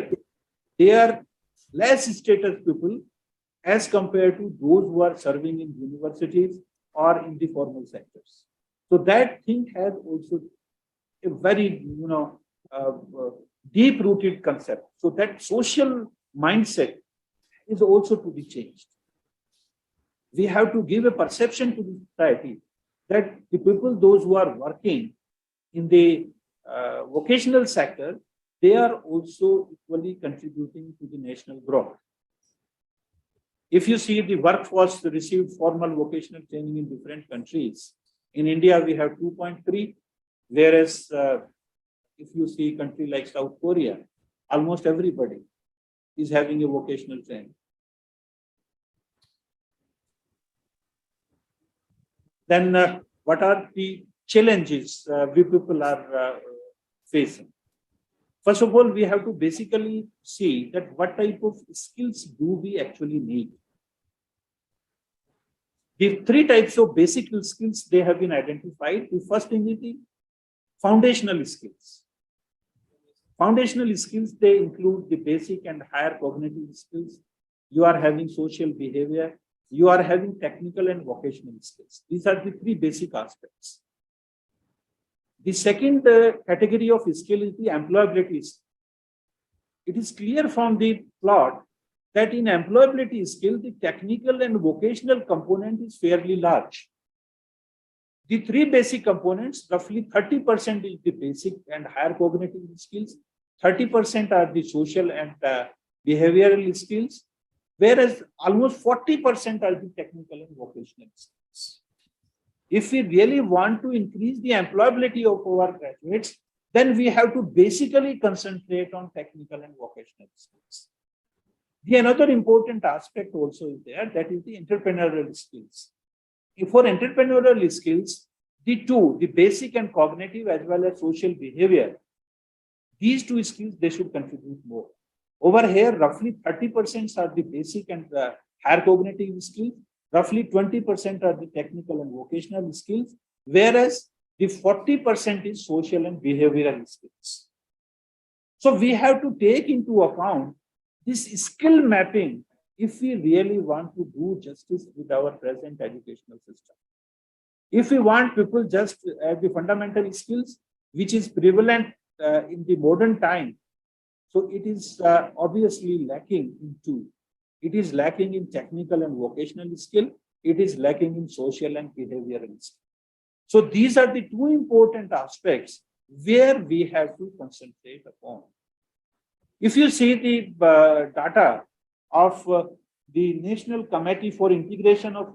S3: they are less status people as compared to those who are serving in universities or in the formal sectors. So that thing has also a very, deep-rooted concept. So that social mindset is also to be changed. We have to give a perception to the society that the people, those who are working in the vocational sector, they are also equally contributing to the national growth. If you see the workforce received formal vocational training in different countries, in India we have 2.3, whereas if you see a country like South Korea, almost everybody is having a vocational training. Then what are the challenges we people are facing? First of all, we have to basically see that what type of skills do we actually need. The three types of basic skills they have been identified. The first thing is the foundational skills. Foundational skills, they include the basic and higher cognitive skills. You are having social behavior. You are having technical and vocational skills. These are the three basic aspects. The second category of skill is the employability skill. It is clear from the plot that in employability skill, the technical and vocational component is fairly large. The three basic components, roughly 30% is the basic and higher cognitive skills, 30% are the social and behavioral skills, whereas almost 40% are the technical and vocational skills. If we really want to increase the employability of our graduates, then we have to basically concentrate on technical and vocational skills. The another important aspect also is there, that is the entrepreneurial skills. For entrepreneurial skills, the two, the basic and cognitive as well as social behavior, these two skills, they should contribute more. Over here, roughly 30% are the basic and higher cognitive skills, roughly 20% are the technical and vocational skills, whereas the 40% is social and behavioral skills. So we have to take into account this skill mapping if we really want to do justice with our present educational system. If we want people just the fundamental skills, which is prevalent in the modern time, so it is obviously lacking in two. It is lacking in technical and vocational skill. It is lacking in social and behavioral skill. So these are the two important aspects where we have to concentrate upon. If you see the data of the National Committee for Integration of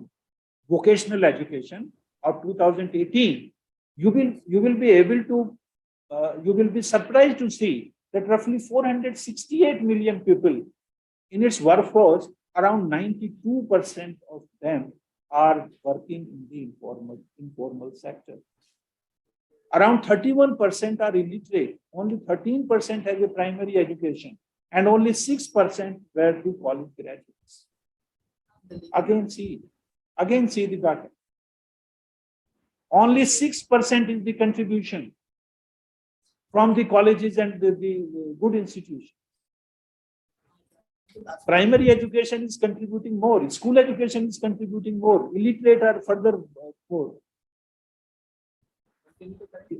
S3: Vocational Education of 2018, you will be able to, you will be surprised to see that roughly 468 million people in its workforce, around 92% of them are working in the informal sector. Around 31% are illiterate. Only 13% have a primary education, and only 6% were the college graduates. Again, see the data. Only 6% is the contribution from the colleges and the good institutions. Primary education is contributing more. School education is contributing more. Illiterate are further more.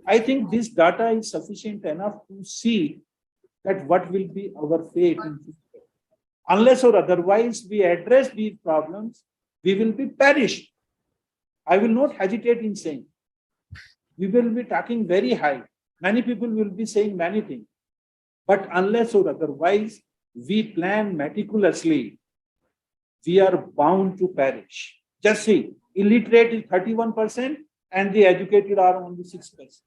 S3: I think this data is sufficient enough to see that what will be our fate in future. Unless or otherwise we address these problems, we will be perished. I will not hesitate in saying. We will be talking very high. Many people will be saying many things. But unless or otherwise we plan meticulously, we are bound to perish. Just see, illiterate is 31% and the educated are only 6%.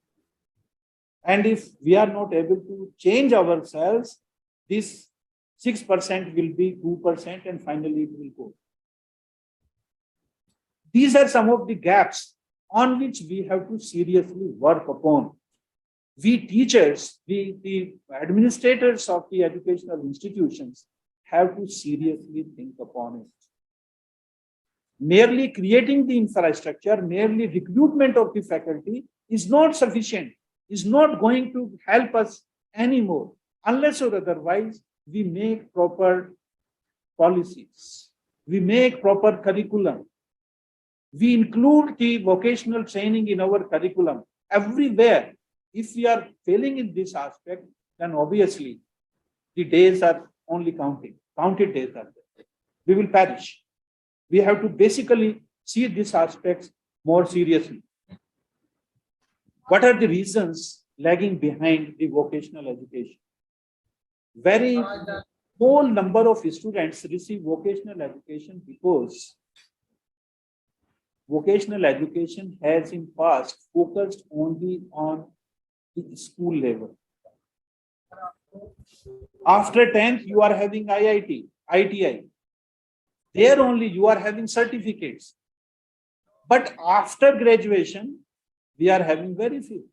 S3: And if we are not able to change ourselves, this 6% will be 2% and finally it will go. These are some of the gaps on which we have to seriously work upon. We teachers, the administrators of the educational institutions have to seriously think upon it. Merely creating the infrastructure, merely recruitment of the faculty is not sufficient, is not going to help us anymore, unless or otherwise we make proper policies, we make proper curriculum, we include the vocational training in our curriculum everywhere. If we are failing in this aspect, then obviously the days are only counted days are there. We will perish. We have to basically see these aspects more seriously. What are the reasons lagging behind the vocational education? Very small number of students receive vocational education because vocational education has in past focused only on the school level. After 10th, you are having IIT, ITI. There only you are having certificates. But after graduation, we are having very few.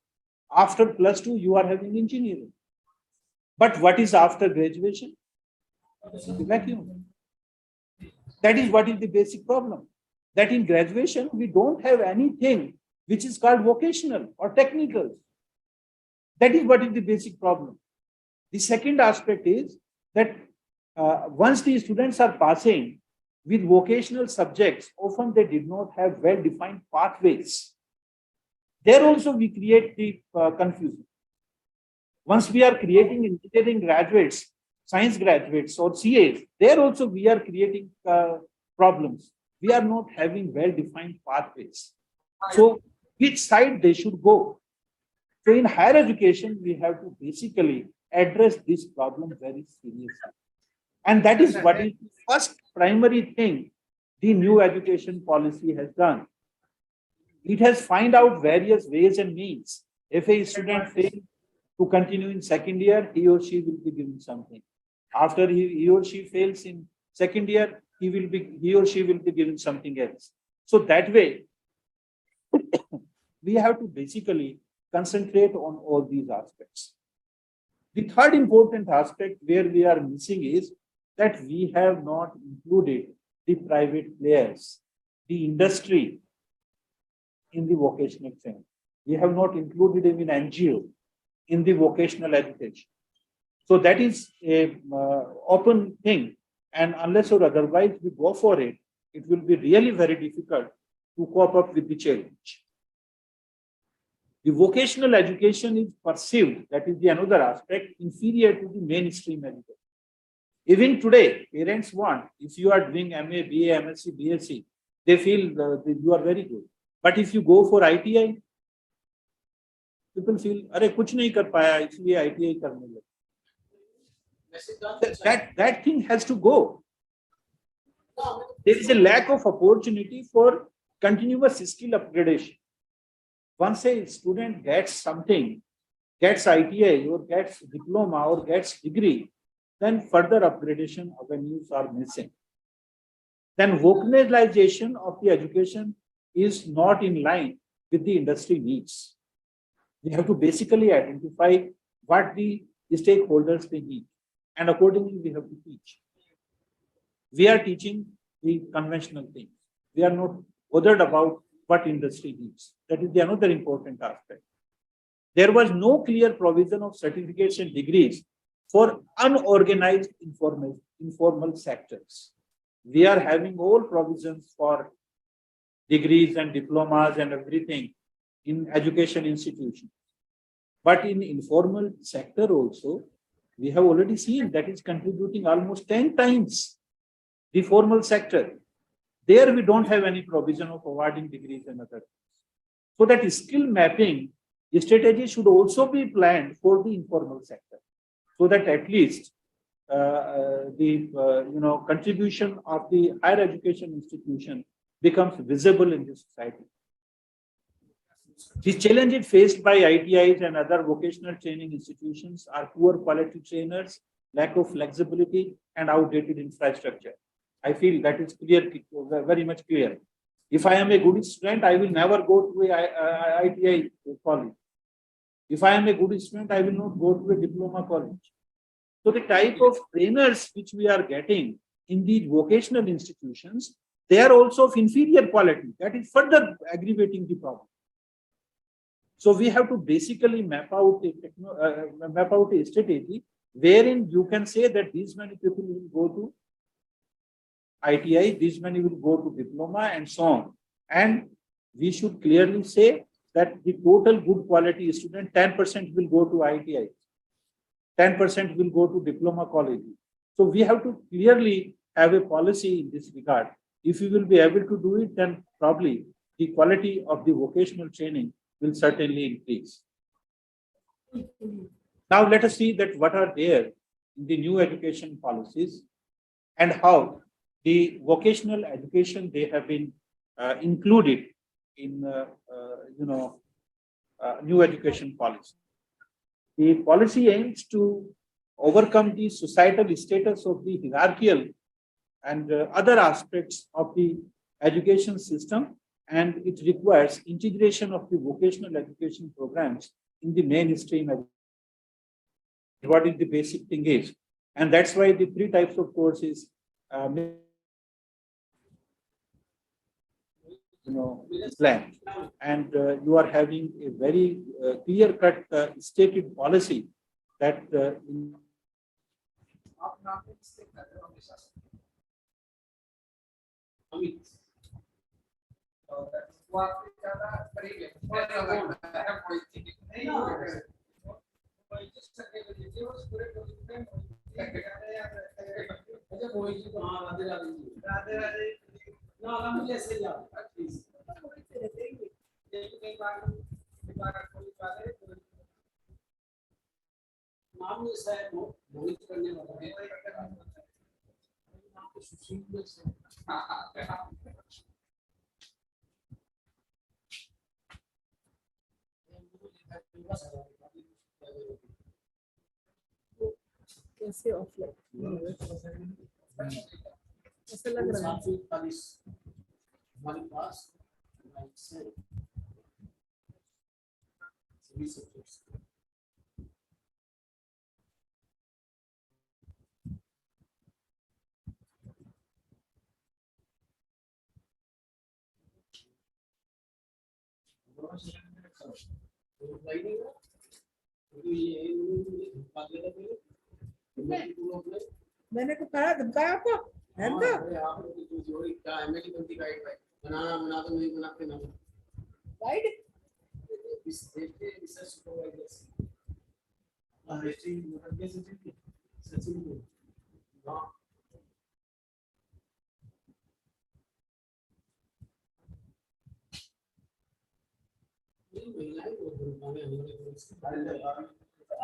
S3: After +2, you are having engineering. But what is after graduation? The vacuum. That is what is the basic problem. That in graduation, we don't have anything which is called vocational or technical. That is what is the basic problem. The second aspect is that once the students are passing with vocational subjects, often they did not have well-defined pathways. There also we create the confusion. Once we are creating engineering graduates, science graduates or CAs, there also we are creating problems. We are not having well-defined pathways. So which side they should go? So in higher education, we have to basically address this problem very seriously. And that is what is the first primary thing the new education policy has done. It has found out various ways and means. If a student fails to continue in second year, he or she will be given something. After he or she fails in second year, he or she will be given something else. So that way, we have to basically concentrate on all these aspects. The third important aspect where we are missing is that we have not included the private players, the industry in the vocational training. We have not included even NGO in the vocational education. So that is a open thing. And unless or otherwise we go for it, it will be really very difficult to cope up with the challenge. The vocational education is perceived, that is the another aspect, inferior to the mainstream education. Even today, parents want, if you are doing MA, BA, MSc, BSc, they feel that you are very good. But if you go for ITI, people feel, "Arey, kuch nahi kar paya, isliye ITI karne lage." That thing has to go. There is a lack of opportunity for continuous skill upgradation. Once a student gets something, gets ITI or gets diploma or gets degree, then further upgradation avenues are missing. Then vocationalization of the education is not in line with the industry needs. We have to basically identify what the stakeholders they need, and accordingly we have to teach. We are teaching the conventional things. We are not bothered about what industry needs. That is the another important aspect. There was no clear provision of certificates and degrees for unorganized informal sectors. We are having all provisions for degrees and diplomas and everything in education institutions. But in informal sector also, we have already seen that is contributing almost 10 times the formal sector. There we don't have any provision of awarding degrees and other things. So that skill mapping strategy should also be planned for the informal sector, so that at least the contribution of the higher education institution becomes visible in the society. The challenges faced by ITIs and other vocational training institutions are poor quality trainers, lack of flexibility, and outdated infrastructure. I feel that is clear, very much clear. If I am a good student, I will never go to a ITI college. If I am a good student, I will not go to a diploma college. So the type of trainers which we are getting in these vocational institutions, they are also of inferior quality. That is further aggravating the problem. So we have to basically map out a strategy wherein you can say that these many people will go to ITI, these many will go to diploma, and so on. And we should clearly say that the total good quality student, 10% will go to ITI, 10% will go to diploma colleges. So we have to clearly have a policy in this regard. If we will be able to do it, then probably the quality of the vocational training will certainly increase. Now let us see that what are there in the new education policies and how the vocational education they have been included in new education policy. The policy aims to overcome the societal status of the hierarchical and other aspects of the education system, and it requires integration of the vocational education programs in the mainstream education. What is the basic thing is, and that's why the three types of courses plan, and you are having a very clear-cut stated policy that
S1: कैसे offline ऐसा लग रहा है
S6: हमारे पास सभी subjects
S1: मैंने को कहा धमकाया आपको है ना
S6: बना तो नहीं बनाते ना
S1: राइट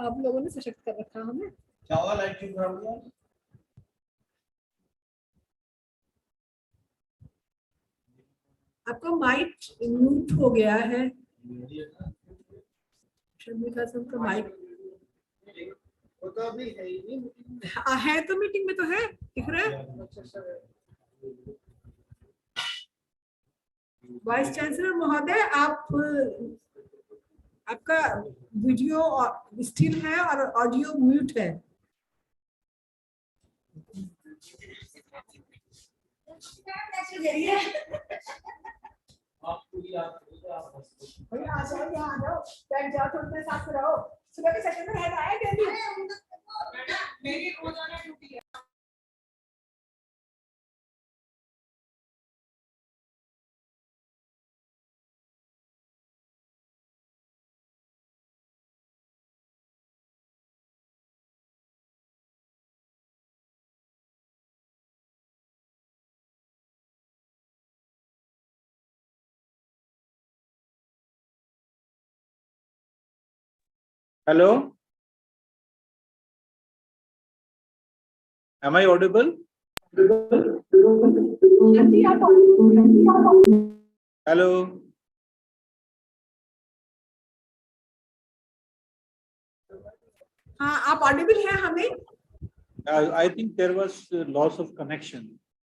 S1: आप लोगों ने सशक्त कर रखा हमें
S6: चावल लाइट क्यों खराब हुआ
S1: आपका माइक म्यूट हो गया है शर्मिका सर का माइक
S6: वो तो अभी है ही नहीं
S1: है तो मीटिंग में तो है दिख रहा है वाइस चांसलर महोदय आपका वीडियो स्टिल है और ऑडियो म्यूट है सुबह के सेशन में आया मेरी रोजाना ड्यूटी है
S3: hello. Am I audible? Hello.
S1: हाँ, आप ऑडिबल हैं हमें?
S3: I think there was loss of connection.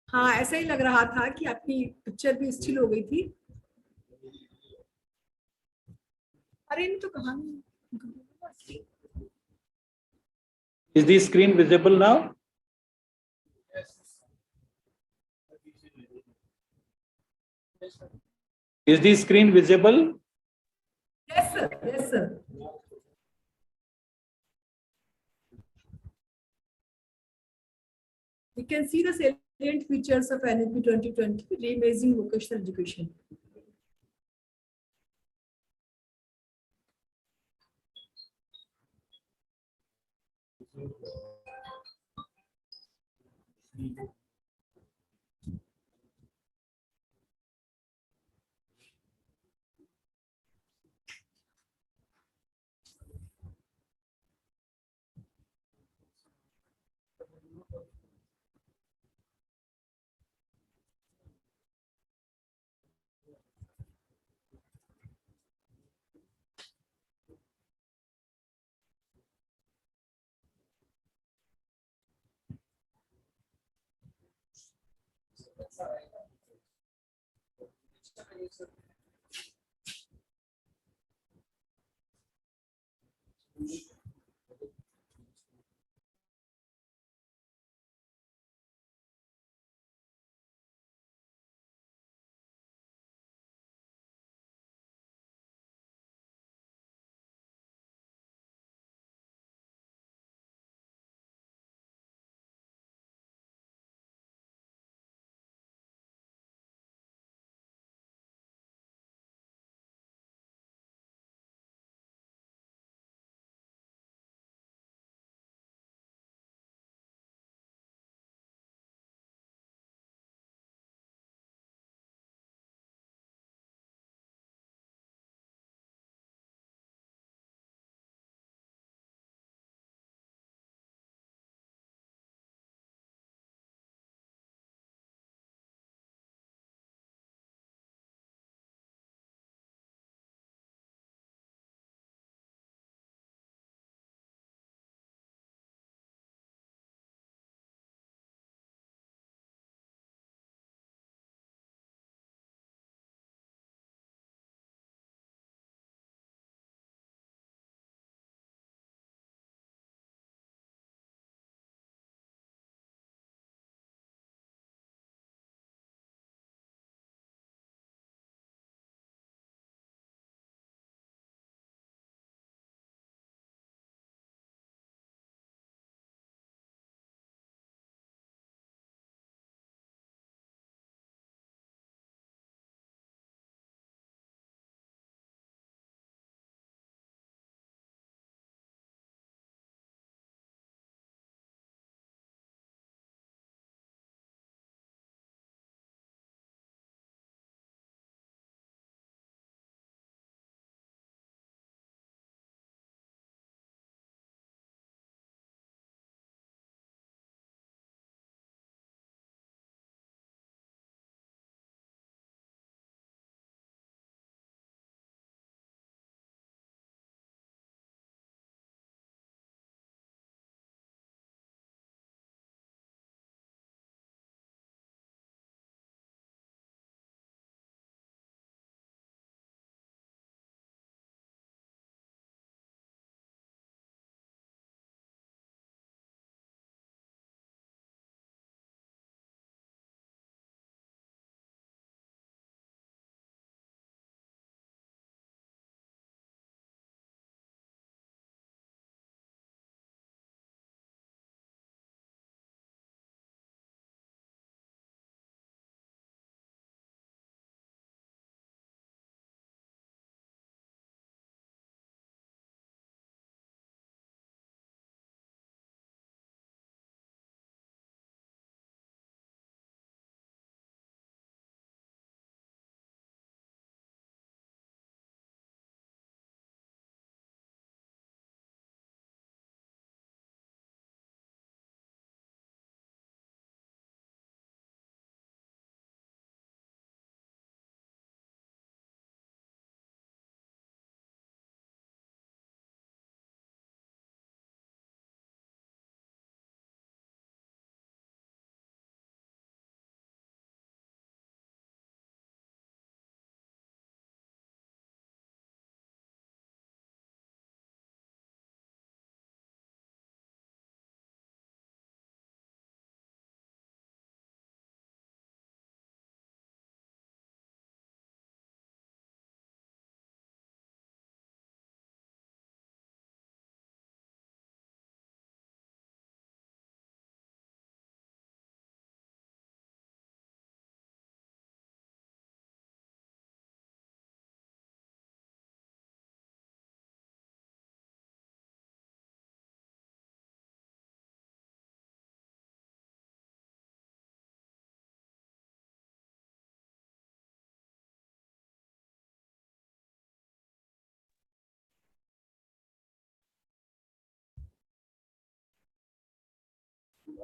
S1: हाँ, ऐसा ही लग रहा था कि आपकी पिक्चर भी स्टिल हो गई थी। अरे नहीं तो कहानी।
S3: Is the screen visible now? Is the screen visible?
S1: Yes, sir. Yes, sir. You can see the salient features of NEP 2020, Reimaging Vocational Education.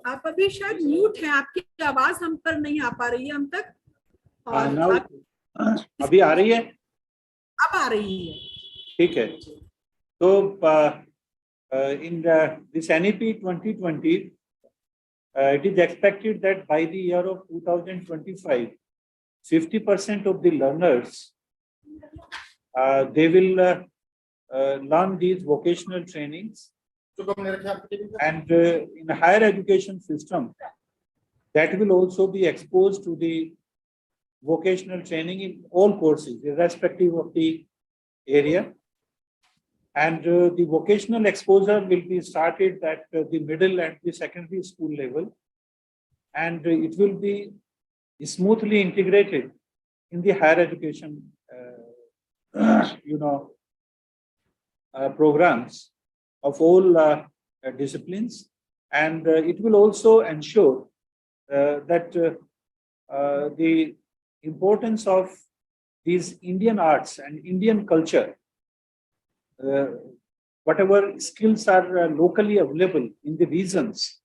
S1: आप अभी शायद म्यूट हैं, आपकी आवाज हम पर नहीं आ पा रही है हम तक। और
S3: now,
S1: आप
S3: अभी आ रही है?
S1: अब आ रही है।
S3: ठीक है। तो in this NEP 2020, it is expected that by the year of 2025, 50% of the learners they will learn these vocational trainings, and in the higher education system, that will also be exposed to the vocational training in all courses, irrespective of the area. And the vocational exposure will be started at the middle and the secondary school level, and it will be smoothly integrated in the higher education, programs of all disciplines, and it will also ensure that the importance of these Indian arts and Indian culture, whatever skills are locally available in the regions,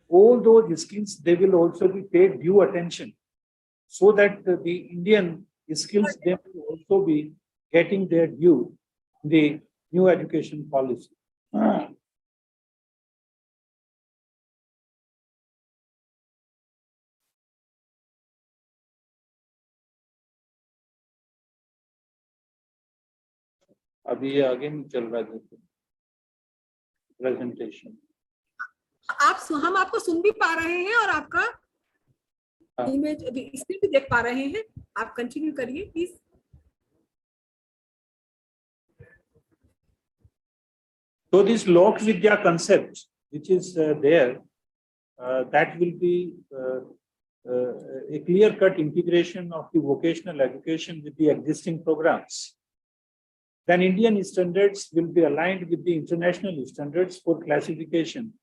S3: all those skills, they will also be paid due attention, so that the Indian skills, they will also be getting their due in the new education policy. अभी ये आगे नहीं चल रहा है presentation.
S1: हम आपको सुन भी पा रहे हैं और आपका इमेज स्क्रीन भी देख पा रहे हैं। आप कंटिन्यू करिए please.
S3: So this Lok Vidya concept, which is there, that will be a clear-cut integration of the vocational education with the existing programs. Then Indian standards will be aligned with the international standards for classification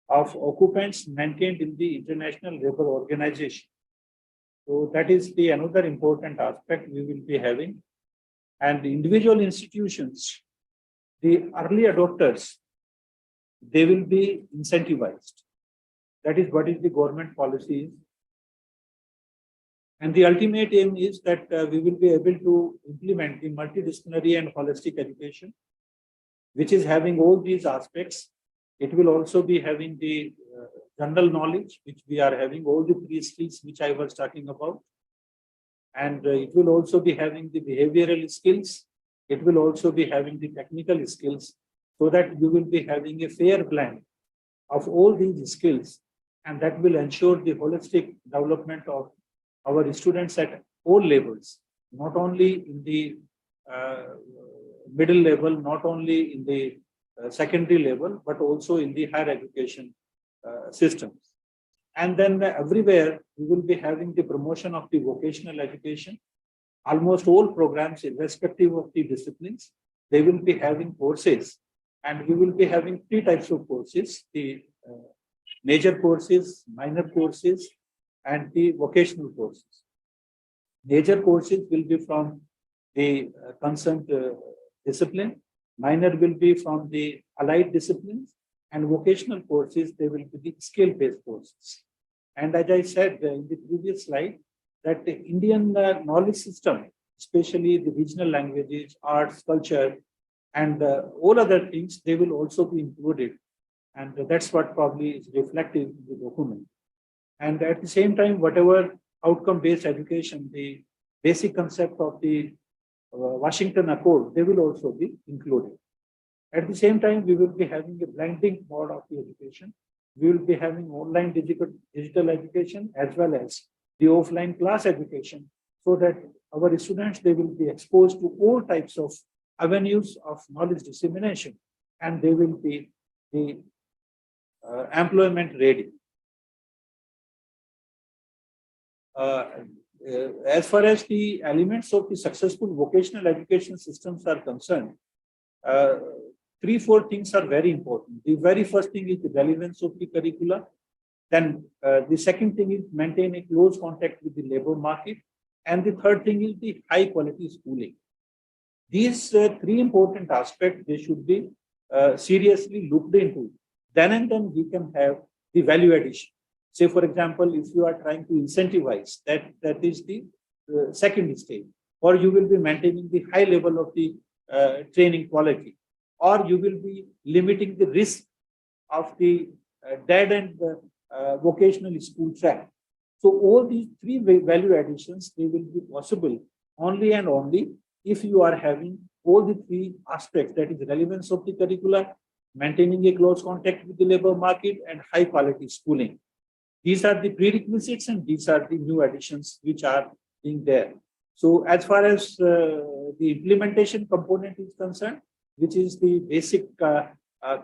S3: of occupants maintained in the International Labour Organization. So that is the another important aspect we will be having. And the individual institutions, the early adopters, they will be incentivized. That is what is the government policy. And the ultimate aim is that we will be able to implement the multidisciplinary and holistic education, which is having all these aspects. It will also be having the general knowledge, which we are having, all the three skills which I was talking about. And it will also be having the behavioral skills. It will also be having the technical skills, so that you will be having a fair blend of all these skills, and that will ensure the holistic development of our students at all levels, not only in the middle level, not only in the secondary level, but also in the higher education systems. And then everywhere we will be having the promotion of the vocational education. Almost all programs, irrespective of the disciplines, they will be having courses, and we will be having three types of courses: the major courses, minor courses, and the vocational courses. Major courses will be from the concerned discipline, minor will be from the allied disciplines, and vocational courses, they will be the skill-based courses. And as I said in the previous slide, that the Indian knowledge system, especially the regional languages, arts, culture, and all other things, they will also be included. And that's what probably is reflected in the document. And at the same time, whatever outcome-based education, the basic concept of the Washington Accord, they will also be included. At the same time, we will be having a blending mode of the education. We will be having online digital education as well as the offline class education, so that our students, they will be exposed to all types of avenues of knowledge dissemination, and they will be the employment ready. As far as the elements of the successful vocational education systems are concerned, 3-4 things are very important. The very first thing is the relevance of the curricula. Then the second thing is maintain a close contact with the labor market. And the third thing is the high quality schooling. These three important aspects, they should be seriously looked into. Then and then we can have the value addition. Say, for example, if you are trying to incentivize, that is the second stage, or you will be maintaining the high level of the training quality, or you will be limiting the risk of the dead and vocational school track. So all these three value additions, they will be possible only and only if you are having all the three aspects, that is relevance of the curricula, maintaining a close contact with the labor market, and high quality schooling. These are the prerequisites and these are the new additions which are being there. So as far as the implementation component is concerned, which is the basic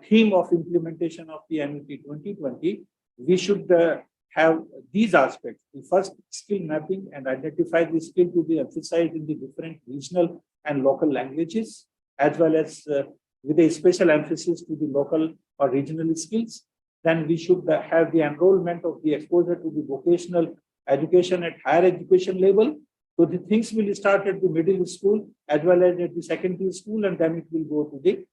S3: theme of implementation of the NEP 2020, we should have these aspects. The first, skill mapping, and identify the skill to be emphasized in the different regional and local languages, as well as with a special emphasis to the local or regional skills. Then we should have the enrollment of the exposure to the vocational education at higher education level. So the things will start at the middle school as well as at the secondary school, and then it will go to the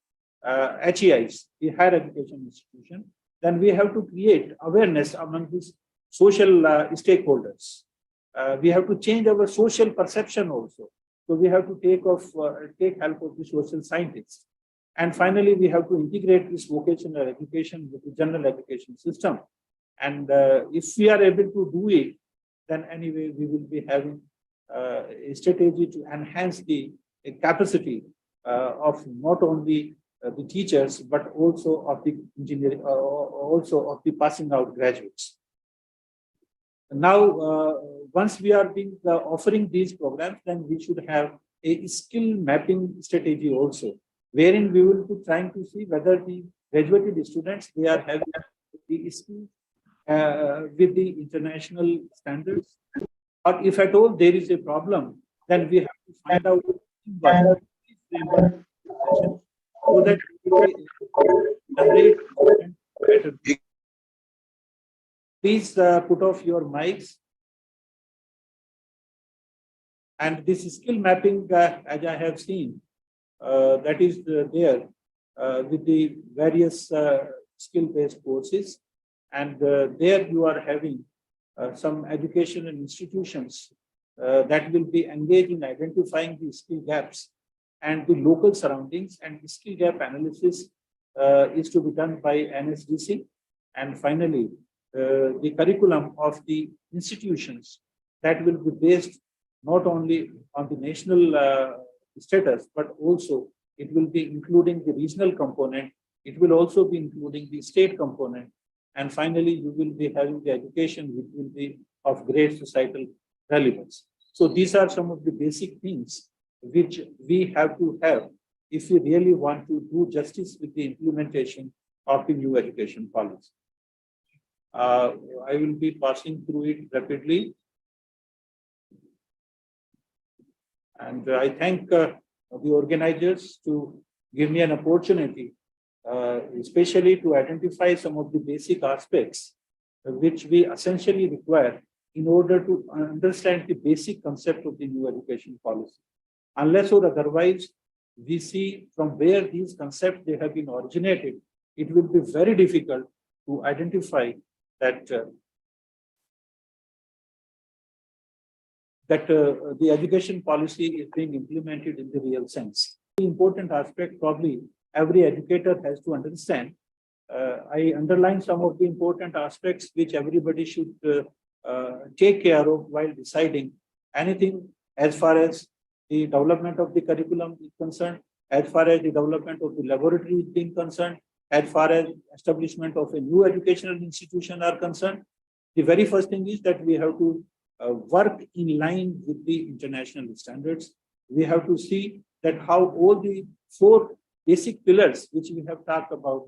S3: HEIs, the higher education institution. Then we have to create awareness among these social stakeholders. We have to change our social perception also. So we have to take help of the social scientists. And finally, we have to integrate this vocational education with the general education system. And if we are able to do it, then anyway, we will be having a strategy to enhance the capacity of not only the teachers, but also of the engineering, also of the passing out graduates. Now, once we are offering these programs, then we should have a skill mapping strategy also, wherein we will be trying to see whether the graduated students, they are having the skills with the international standards, or if at all there is a problem, then we have to find out so that we better. Please put off your mics. And this skill mapping, as I have seen, that is there with the various skill-based courses. And there you are having some educational institutions that will be engaged in identifying the skill gaps and the local surroundings, and the skill gap analysis is to be done by NSDC. And finally, the curriculum of the institutions that will be based not only on the national status, but also it will be including the regional component. It will also be including the state component. And finally, you will be having the education which will be of great societal relevance. So these are some of the basic things which we have to have if we really want to do justice with the implementation of the new education policy. I will be passing through it rapidly. And I thank the organizers to give me an opportunity, especially to identify some of the basic aspects which we essentially require in order to understand the basic concept of the new education policy. Unless or otherwise, we see from where these concepts they have been originated, it will be very difficult to identify that the education policy is being implemented in the real sense. The important aspect probably every educator has to understand. I underline some of the important aspects which everybody should take care of while deciding anything as far as the development of the curriculum is concerned, as far as the development of the laboratory is being concerned, as far as establishment of a new educational institution are concerned. The very first thing is that we have to work in line with the international standards. We have to see that how all the four basic pillars which we have talked about,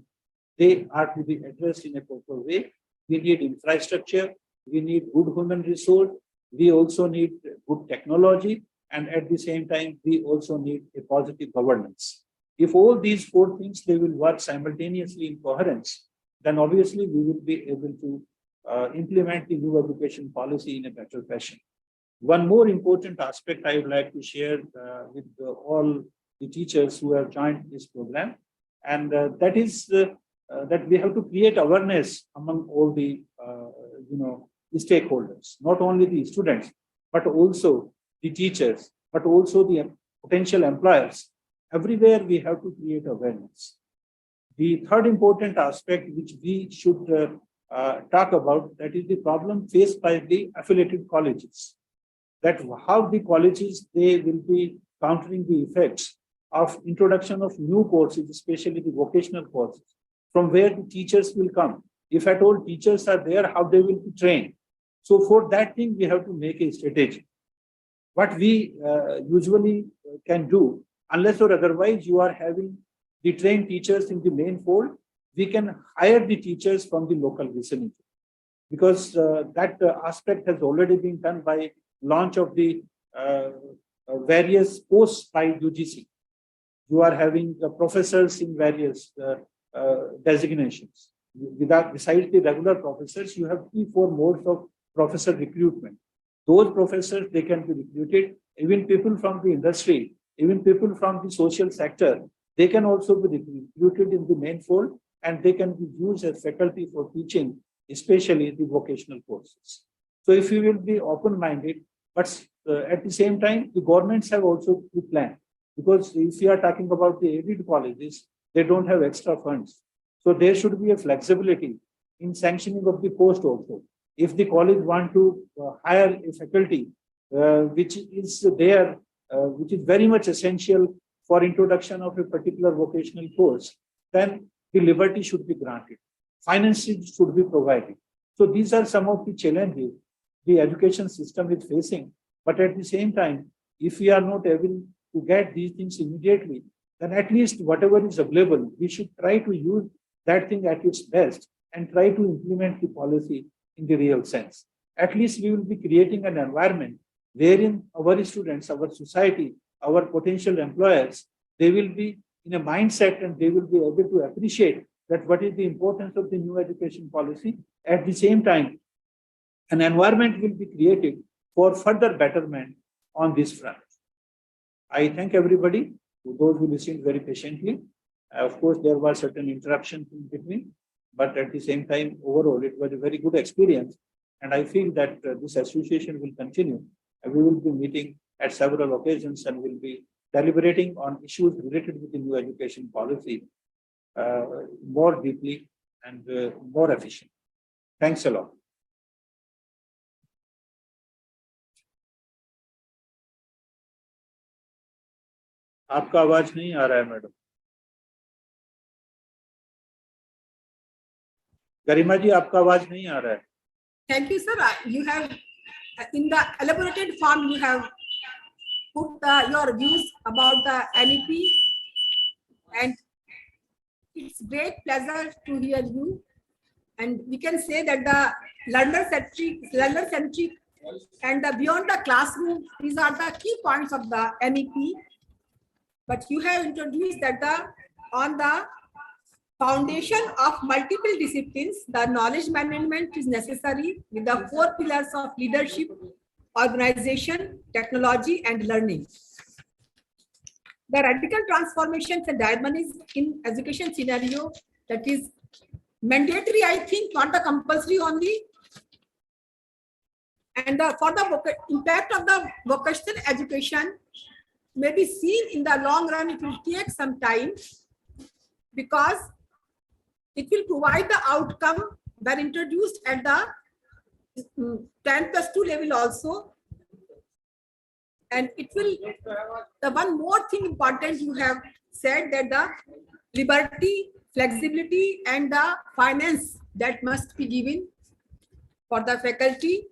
S3: they are to be addressed in a proper way. We need infrastructure, we need good human resource, we also need good technology, and at the same time, we also need a positive governance. If all these four things, they will work simultaneously in coherence, then obviously we will be able to implement the new education policy in a better fashion. One more important aspect I would like to share with all the teachers who have joined this program, and that is that we have to create awareness among all the the stakeholders, not only the students, but also the teachers, but also the potential employers. Everywhere we have to create awareness. The third important aspect which we should talk about, that is the problem faced by the affiliated colleges. That how the colleges, they will be countering the effects of introduction of new courses, especially the vocational courses, from where the teachers will come. If at all teachers are there, how they will be trained. So for that thing, we have to make a strategy. What we usually can do, unless or otherwise you are having the trained teachers in the main fold, we can hire the teachers from the local vicinity. Because that aspect has already been done by launch of the various posts by UGC. You are having the professors in various designations. Besides the regular professors, you have 3-4 modes of professor recruitment. Those professors, they can be recruited. Even people from the industry, even people from the social sector, they can also be recruited in the main fold, and they can be used as faculty for teaching, especially the vocational courses. So if you will be open-minded, but at the same time, the governments have also to plan. Because if you are talking about the aided colleges, they don't have extra funds. So there should be a flexibility in sanctioning of the post also. If the college want to hire a faculty, which is there, which is very much essential for introduction of a particular vocational course, then the liberty should be granted. Financing should be provided. So these are some of the challenges the education system is facing. But at the same time, if we are not able to get these things immediately, then at least whatever is available, we should try to use that thing at its best and try to implement the policy in the real sense. At least we will be creating an environment wherein our students, our society, our potential employers, they will be in a mindset and they will be able to appreciate that what is the importance of the new education policy. At the same time, an environment will be created for further betterment on this front. I thank everybody, those who listened very patiently. Of course, there were certain interruptions in between, but at the same time, overall, it was a very good experience. And I feel that this association will continue. And we will be meeting at several occasions and will be deliberating on issues related with the new education policy more deeply and more efficient. Thanks a lot. आपका आवाज नहीं आ रहा है madam. गरिमा जी, आपका आवाज नहीं आ रहा है।
S1: Thank you, sir. You have, in the elaborated form, you have put your views about the NEP, and it's great pleasure to hear you. And we can say that the learner-centric and the beyond the classroom, these are the key points of the NEP. But you have introduced that on the foundation of multiple disciplines, the knowledge management is necessary with the 4 pillars of leadership, organization, technology, and learning. The radical transformations and diamonds in education scenario, that is mandatory, I think, not the compulsory only. And for the impact of the vocational education may be seen in the long run. It will take some time because it will provide the outcome when introduced at the 10+2 level also. And it will, the one more thing important you have said, that the liberty, flexibility, and the finance that must be given for the faculty,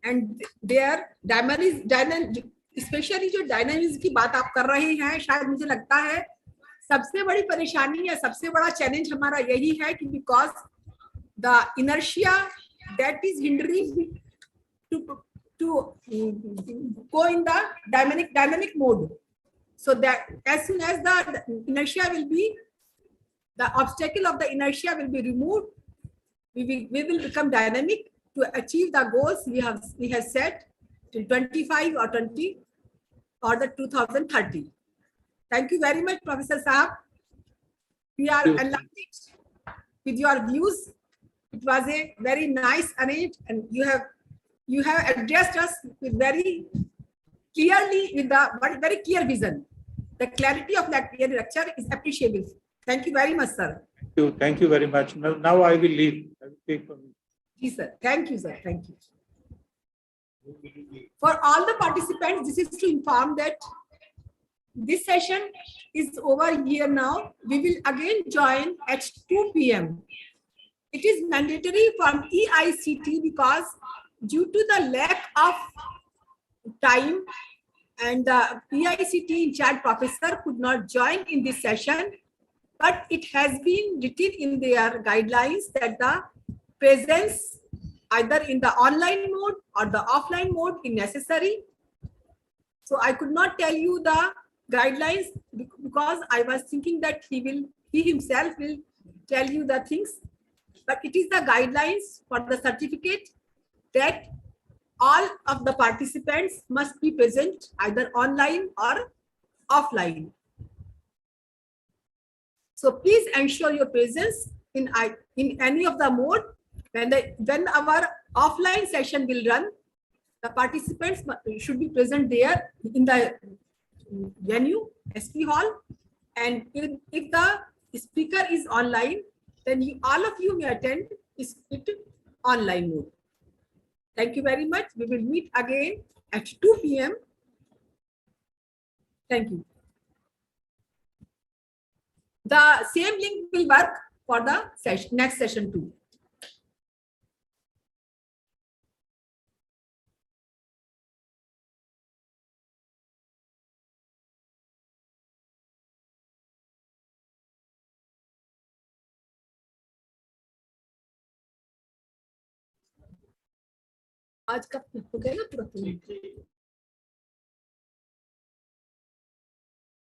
S1: and their dynamics, specially जो dynamics की बात आप कर रहे हैं, शायद मुझे लगता है सबसे बड़ी परेशानी या सबसे बड़ा चैलेंज हमारा यही है कि because the inertia that is hindering to go in the dynamic mode, so that as soon as the inertia will be, the obstacle of the inertia will be removed, we will become dynamic to achieve the goals we have set till 25 or 20 or the 2030. Thank you very much, Professor Sahab. We are enlightened with your views. It was a very nice arrange, and you have addressed us with very clearly with the very clear vision. The clarity of that lecture is appreciable. Thank you very much, sir.
S3: Thank you very much. Now I will leave. I will take from you.
S1: Yes, sir. Thank you, sir. Thank you. For all the participants, this is to inform that this session is over here now. We will again join at 2 p.m. It is mandatory from EICT because due to the lack of time and the EICT in charge professor could not join in this session, but it has been written in their guidelines that the presence either in the online mode or the offline mode is necessary. So I could not tell you the guidelines because I was thinking that he himself will tell you the things, but it is the guidelines for the certificate that all of the participants must be present either online or offline. So please ensure your presence in any of the mode. When our offline session will run, the participants should be present there in the venue, SP hall. And if the speaker is online, then all of you may attend it online mode. Thank you very much. We will meet again at 2 p.m. Thank you. The same link will work for the next session too. आज कब हो गया ना पूरा?